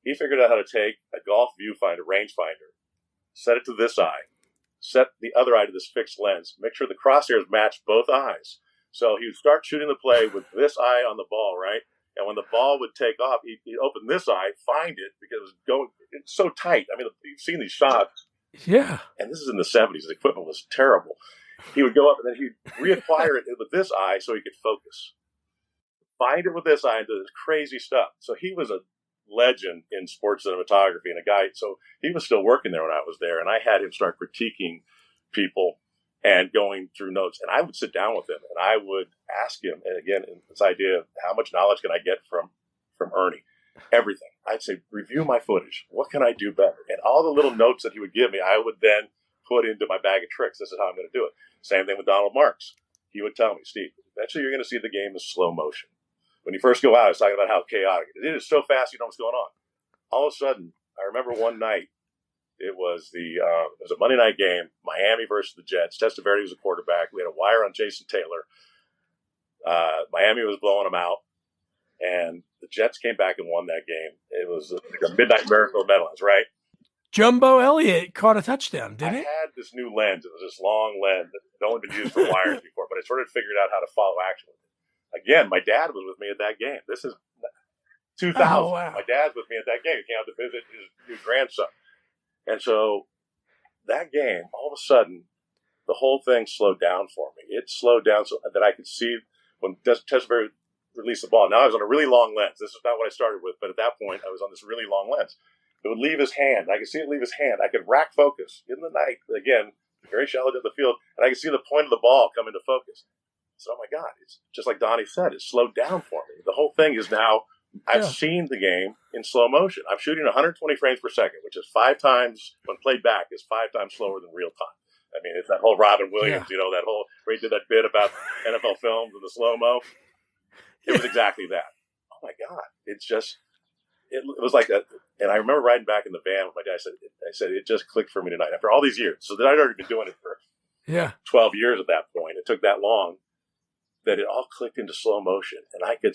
He figured out how to take a golf viewfinder, rangefinder, set it to this eye, set the other eye to this fixed lens, make sure the crosshairs match both eyes. So he would start shooting the play with this eye on the ball, right? And when the ball would take off, he'd open this eye, find it, because it's so tight. I mean, you've seen these shots. Yeah. And this is in the 70s. The equipment was terrible. He would go up and then he'd reacquire it with this eye so he could focus. Find it with this eye and do this crazy stuff. So he was a legend in sports cinematography and a guy. So he was still working there when I was there. And I had him start critiquing people and going through notes. And I would sit down with him and I would ask him, and again, this idea of how much knowledge can I get from Ernie? Everything. I'd say, review my footage. What can I do better? And all the little notes that he would give me, I would then put into my bag of tricks. This is how I'm going to do it. Same thing with Donald Marks. He would tell me, Steve, eventually you're going to see the game in slow motion. When you first go out, I was talking about how chaotic it is. It is so fast, you know what's going on. All of a sudden, I remember one night, it was a Monday night game, Miami versus the Jets. Testaverde was a quarterback. We had a wire on Jason Taylor. Miami was blowing them out. And the Jets came back and won that game. It was like a midnight miracle of Meadowlands, right? Jumbo Elliott caught a touchdown, didn't it? I had this new lens. It was this long lens that had only been used for wiring before, but I sort of figured out how to follow action with it. Again, my dad was with me at that game. This is 2000. Oh, wow. My dad's with me at that game. He came out to visit his new grandson. And so that game, all of a sudden, the whole thing slowed down for me. It slowed down so that I could see when Testaverde released the ball. Now I was on a really long lens. This is not what I started with, but at that point, I was on this really long lens. It would leave his hand. I could see it leave his hand. I could rack focus in the night, again, very shallow depth of the field, and I could see the point of the ball come into focus. So, oh my God, it's just like Donnie said, it slowed down for me. The whole thing is now, I've seen the game in slow motion. I'm shooting 120 frames per second, which is 5 times, when played back, is 5 times slower than real time. I mean, it's that whole Robin Williams, that whole, where he did that bit about NFL films and the slow-mo. It was exactly that. Oh my God. It's just, it was like that. And I remember riding back in the van with my dad. I said, it just clicked for me tonight after all these years. So that I'd already been doing it for 12 years at that point. It took that long that it all clicked into slow motion. And I could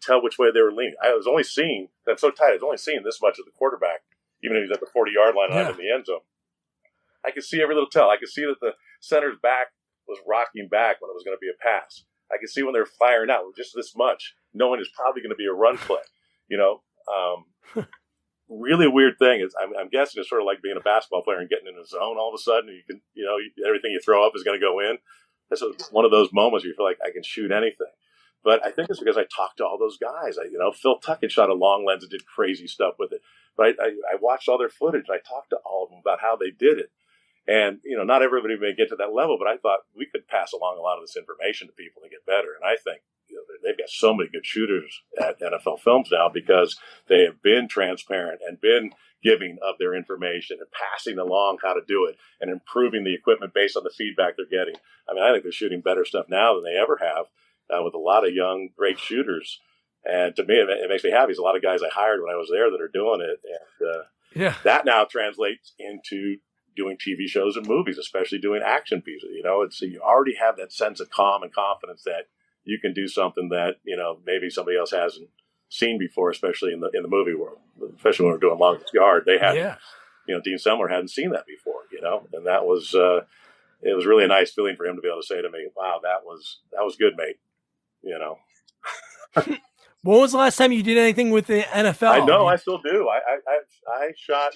tell which way they were leaning. I was only seeing, that's so tight, I was only seeing this much of the quarterback, even if he's at the 40-yard line and I'm in the end zone. I could see every little tell. I could see that the center's back was rocking back when it was going to be a pass. I could see when they were firing out just this much, knowing it's probably going to be a run play. Really weird thing is I'm guessing it's sort of like being a basketball player and getting in a zone all of a sudden. You can, everything you throw up is going to go in. This is one of those moments where you feel like I can shoot anything. But I think it's because I talked to all those guys. Phil Tuckett shot a long lens and did crazy stuff with it. But I watched all their footage. And I talked to all of them about how they did it. And, not everybody may get to that level, but I thought we could pass along a lot of this information to people to get better. And I think they've got so many good shooters at NFL Films now because they have been transparent and been giving of their information and passing along how to do it and improving the equipment based on the feedback they're getting. I mean, I think they're shooting better stuff now than they ever have with a lot of young, great shooters. And to me, it makes me happy. There's a lot of guys I hired when I was there that are doing it. And that now translates into doing TV shows and movies, especially doing action pieces. You already have that sense of calm and confidence that you can do something that, maybe somebody else hasn't seen before, especially in the movie world, especially when we're doing Longest Yard. They had, Dean Sandler hadn't seen that before, and that was, it was really a nice feeling for him to be able to say to me, wow, that was good, mate. When was the last time you did anything with the NFL? I know, I still do. I shot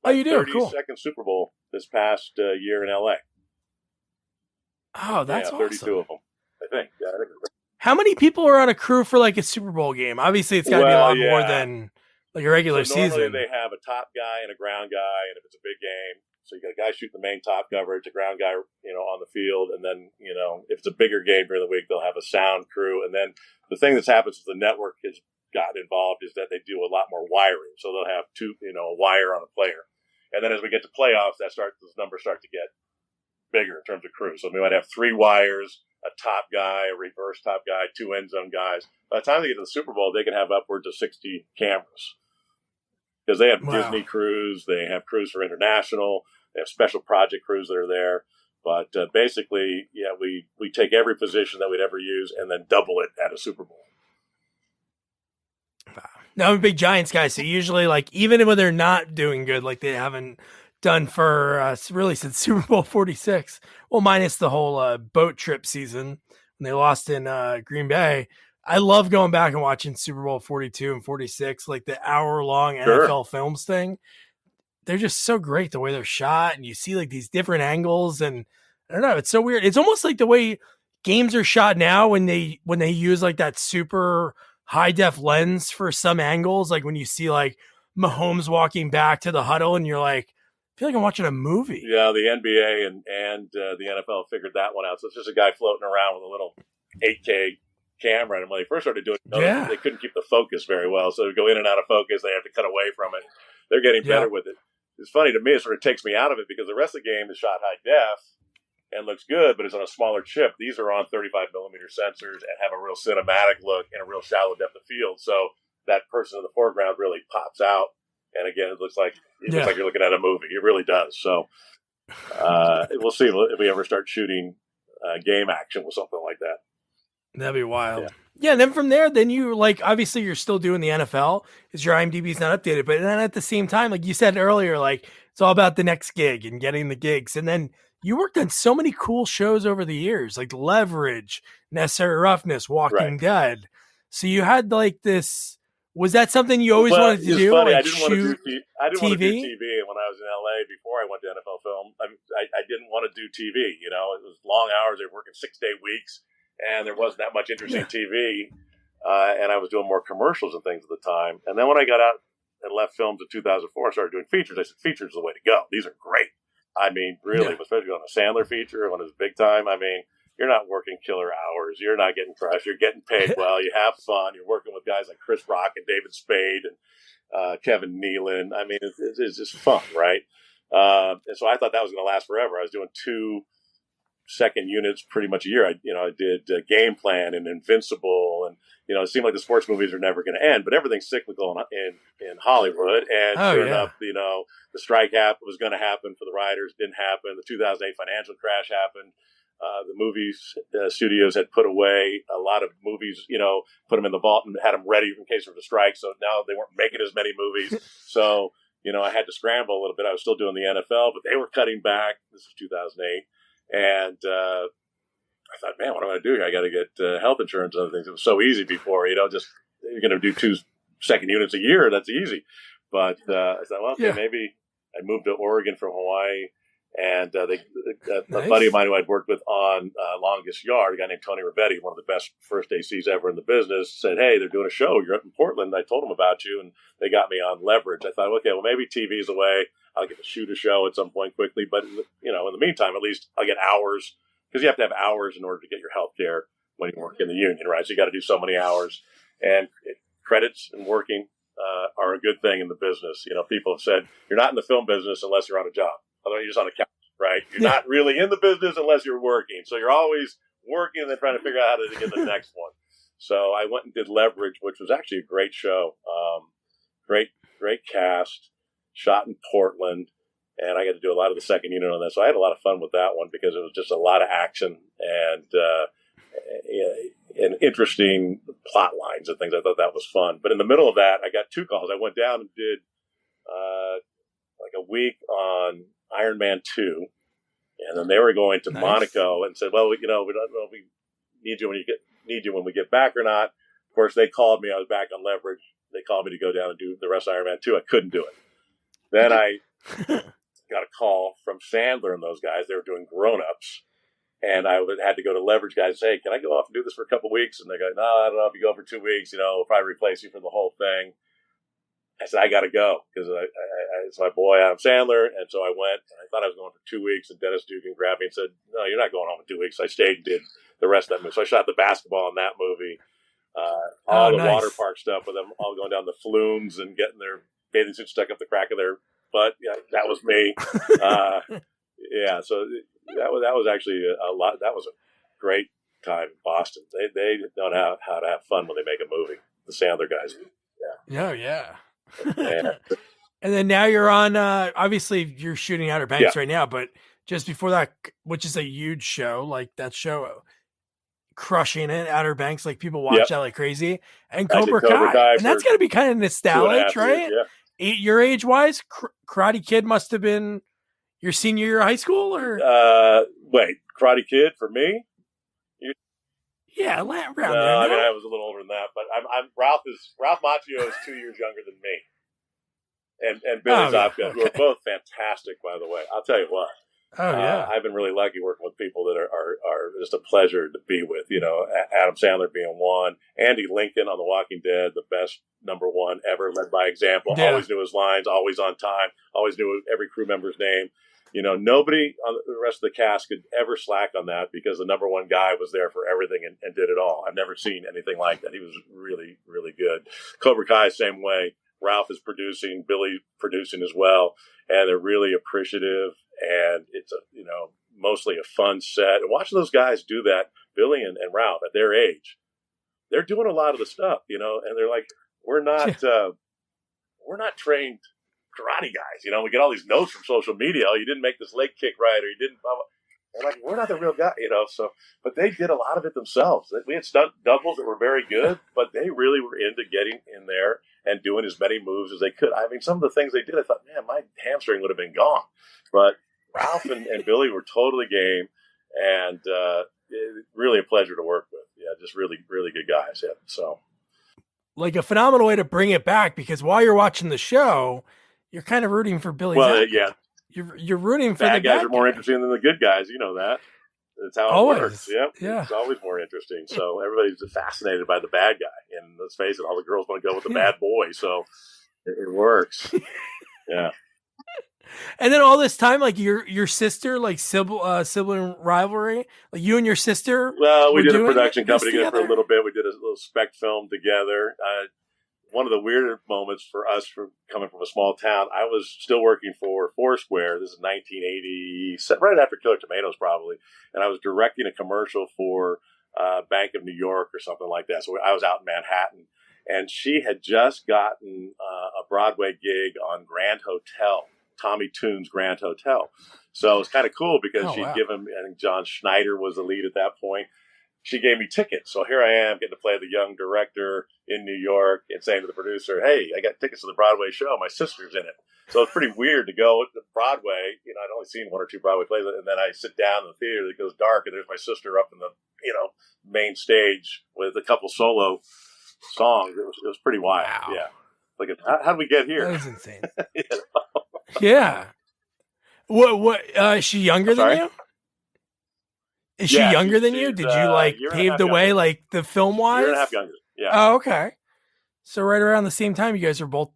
my you do? 32nd Cool. Super Bowl this past year in LA. Oh, that's 32 awesome. of them, I think. Yeah, I think. How many people are on a crew for like a Super Bowl game? Obviously, it's got to be a lot more than like a regular normally season. They have a top guy and a ground guy, and if it's a big game, so you got a guy shooting the main top coverage, a ground guy, on the field, and then if it's a bigger game during the week, they'll have a sound crew. And then the thing that's happened since the network has gotten involved is that they do a lot more wiring, so they'll have a wire on a player, and then as we get to playoffs, those numbers start to get bigger in terms of crew. So we might have 3 wires, a top guy, a reverse top guy, 2 end zone guys. By the time they get to the Super Bowl, they can have upwards of 60 cameras because they have Disney crews, they have crews for international, they have special project crews that are there. But basically, we take every position that we'd ever use and then double it at a Super Bowl. Now I'm a big Giants guy, so usually, like, even when they're not doing good, like they haven't done for really since Super Bowl 46, well, minus the whole boat trip season when they lost in Green Bay. I love going back and watching Super Bowl 42 and 46, like the hour-long NFL Films thing. They're just so great the way they're shot, and you see like these different angles, and I don't know, it's so weird. It's almost like the way games are shot now when they use like that super high def lens for some angles, like when you see like Mahomes walking back to the huddle, and you're like, I feel like I'm watching a movie. Yeah, the NBA and the NFL figured that one out. So it's just a guy floating around with a little 8K camera. And when they first started doing it, they couldn't keep the focus very well. So they would go in and out of focus. They have to cut away from it. They're getting better with it. It's funny to me. It sort of takes me out of it because the rest of the game is shot high def and looks good, but it's on a smaller chip. These are on 35 millimeter sensors and have a real cinematic look and a real shallow depth of field. So that person in the foreground really pops out. And again, it looks like you're looking at a movie. It really does. So we'll see if we ever start shooting game action with something like that. That'd be wild. Yeah, and then from there, then you like obviously you're still doing the NFL because your IMDb is not updated, but then at the same time, like you said earlier, like it's all about the next gig and getting the gigs. And then you worked on so many cool shows over the years, like Leverage, Necessary Roughness, Walking Dead. So you had like this. Was that something you always wanted to do? Funny. Like I didn't want to do TV when I was in LA before I went to NFL Film. I didn't want to do TV. It was long hours. They were working 6-day weeks, and there wasn't that much interest in TV. And I was doing more commercials and things at the time. And then when I got out and left films in 2004, I started doing features. I said, features is the way to go. These are great. I mean, really, especially on a Sandler feature when it was big time. I mean, you're not working killer hours. You're not getting crushed. You're getting paid well. You have fun. You're working with guys like Chris Rock and David Spade and Kevin Nealon. I mean, it's just fun, right? And so I thought that was going to last forever. I was doing 2 second units pretty much a year. I did Game Plan and Invincible, and it seemed like the sports movies are never going to end. But everything's cyclical in Hollywood, and sure enough, the strike was going to happen for the writers. Didn't happen. The 2008 financial crash happened. The movies studios had put away a lot of movies, put them in the vault and had them ready in case there was a strike. So now they weren't making as many movies. So, I had to scramble a little bit. I was still doing the NFL, but they were cutting back. This was 2008. And I thought, man, what am I going to do here? I got to get health insurance and other things. It was so easy before, just you're going to do 2 second units a year. That's easy. But I thought, well, okay, maybe I moved to Oregon from Hawaii. And a buddy of mine who I'd worked with on Longest Yard, a guy named Tony Rivetti, one of the best first ACs ever in the business, said, hey, they're doing a show. You're up in Portland. I told them about you, and they got me on Leverage. I thought, okay, well, maybe TV's away. I'll get to shoot a show at some point quickly. But, in the meantime, at least I'll get hours, because you have to have hours in order to get your health care when you work in the union, right? So you got to do so many hours. And credits and working are a good thing in the business. People have said, you're not in the film business unless you're on a job. Otherwise, you're just on a couch, right? You're not really in the business unless you're working. So you're always working and then trying to figure out how to get the next one. So I went and did Leverage, which was actually a great show. Great cast, shot in Portland. And I got to do a lot of the second unit on that. So I had a lot of fun with that one because it was just a lot of action and interesting plot lines and things. I thought that was fun. But in the middle of that, I got 2 calls. I went down and did like a week on Iron Man 2, and then they were going to Monaco and said, well, we don't know if we need you when we get back or not. Of course, they called me. I was back on Leverage. They called me to go down and do the rest of Iron Man 2. I couldn't do it. Then I got a call from Sandler and those guys. They were doing Grown Ups, and I had to go to Leverage guys and say, hey, can I go off and do this for a couple of weeks? And they go, no, I don't know. If you go for 2 weeks, we'll probably replace you for the whole thing. I said, I got to go because it's my boy, Adam Sandler. And so I went, and I thought I was going for 2 weeks. And Dennis Dugan grabbed me and said, no, you're not going home in 2 weeks. So I stayed and did the rest of that movie. So I shot the basketball in that movie, all the water park stuff with them, all going down the flumes and getting their bathing suit stuck up the crack of their butt. Yeah, that was me. So that was actually a lot. That was a great time in Boston. They know how to have fun when they make a movie. The Sandler guys. Yeah. Yeah. And then now you're on, obviously you're shooting Outer Banks right now, but just before that, which is a huge show, like that show, crushing it, Outer Banks, like people watch that like crazy, and Cobra Kai. And that's got to be kind of nostalgic, right? Your age wise, Karate Kid must have been your senior year of high school, or? Wait, Karate Kid for me? Yeah, around there. No, I mean, I was a little older than that, but Ralph Macchio is 2 years younger than me, and Billy Zabka, who are both fantastic, by the way. I'll tell you what. I've been really lucky working with people that are just a pleasure to be with. Adam Sandler being one, Andy Lincoln on The Walking Dead, the best number 1 ever, led by example. Yeah. Always knew his lines, always on time, always knew every crew member's name. Nobody on the rest of the cast could ever slack on that because the number 1 guy was there for everything and did it all. I've never seen anything like that. He was really, really good. Cobra Kai, same way. Ralph is producing, Billy producing as well, and they're really appreciative. And it's mostly a fun set. And watching those guys do that, Billy and Ralph at their age, they're doing a lot of the stuff, and they're like, we're not trained karate guys. We get all these notes from social media. Oh, you didn't make this leg kick right, or you didn't. Blah, blah. They're like, we're not the real guy, So, but they did a lot of it themselves. We had stunt doubles that were very good, but they really were into getting in there and doing as many moves as they could. I mean, some of the things they did, I thought, man, my hamstring would have been gone. But Ralph and Billy were totally game, and really a pleasure to work with. Yeah, just really, really good guys. Yeah, so like a phenomenal way to bring it back, because while you're watching the show, you're kind of rooting for Billy. Well, yeah, you're rooting for the bad guys are more interesting than the good guys. You know that. That's how it works. Yep. Yeah, it's always more interesting. So everybody's fascinated by the bad guy, and let's face it, all the girls want to go with the bad boy. So it works. Yeah. And then all this time, like your sister, like sibling rivalry, like you and your sister. Well, we did a production company together for a little bit. We did a little spec film together. One of the weirder moments for us, coming from a small town, I was still working for Foursquare. This is 1980, right after Killer Tomatoes, probably, and I was directing a commercial for Bank of New York or something like that. So I was out in Manhattan, and she had just gotten a Broadway gig on Grand Hotel. Tommy Toon's Grand Hotel. So it was kind of cool because she'd given, I think John Schneider was the lead at that point. she gave me tickets. So here I am getting to play the young director in New York and saying to the producer, hey, I got tickets to the Broadway show. My sister's in it. So it's pretty weird to go to Broadway. You know, I'd only seen one or two Broadway plays, and then I sit down in the theater, it goes dark, and there's my sister up in the, main stage with a couple solo songs. It was pretty wild. Wow. Yeah. Like, how did we get here? That was insane. Yeah. What, is she younger than you? Is she younger than you? Did you pave the way, like the film wise? Year and a half younger. Yeah. Oh, okay. So right around the same time, you guys are both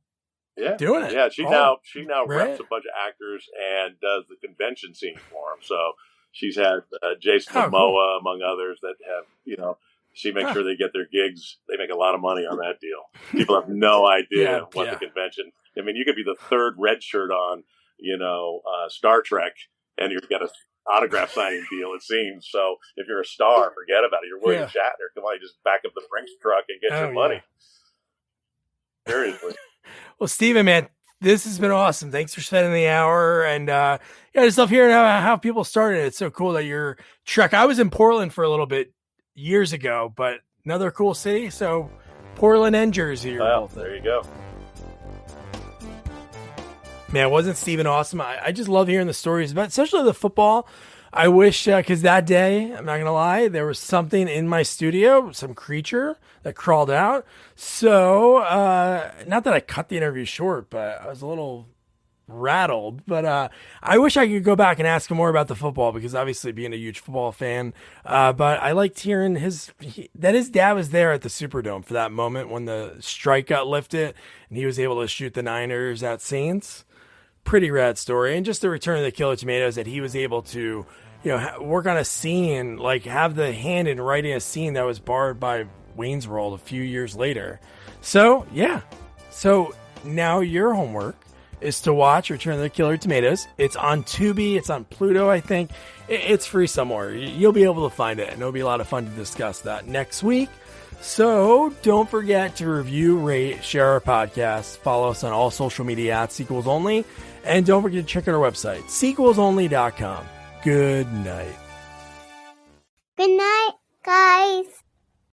doing it. Yeah. She now reps a bunch of actors and does the convention scene for them. So she's had Jason Momoa, among others, that have, she makes sure they get their gigs. They make a lot of money on that deal. People have no idea what the convention. I mean, you could be the third red shirt on, Star Trek, and you've got a autograph signing deal, it seems. So if you're a star, forget about it. You're William Shatner. Come on, you just back up the Brinks truck and get your money. Seriously. Well, Steven, man, this has been awesome. Thanks for spending the hour. And I just love hearing how people started. It's so cool that you're Trek. I was in Portland for a little bit years ago, but another cool city. So Portland and Jersey are both there. You go. Man, wasn't Steven awesome? I just love hearing the stories about, especially the football. I wish, because that day, I'm not going to lie, there was something in my studio, some creature that crawled out. So, not that I cut the interview short, but I was a little rattled. But I wish I could go back and ask him more about the football, because obviously being a huge football fan. But I liked hearing that his dad was there at the Superdome for that moment when the strike got lifted and he was able to shoot the Niners at Saints. Pretty rad story. And just the return of the Killer Tomatoes, that he was able to, work on a scene, like have the hand in writing a scene that was borrowed by Wayne's World a few years later. So, yeah. So now your homework is to watch Return of the Killer Tomatoes. It's on Tubi. It's on Pluto, I think. It's free somewhere. You'll be able to find it, and it'll be a lot of fun to discuss that next week. So don't forget to review, rate, share our podcast. Follow us on all social media at Sequels Only. And don't forget to check out our website, sequelsonly.com. Good night. Good night, guys.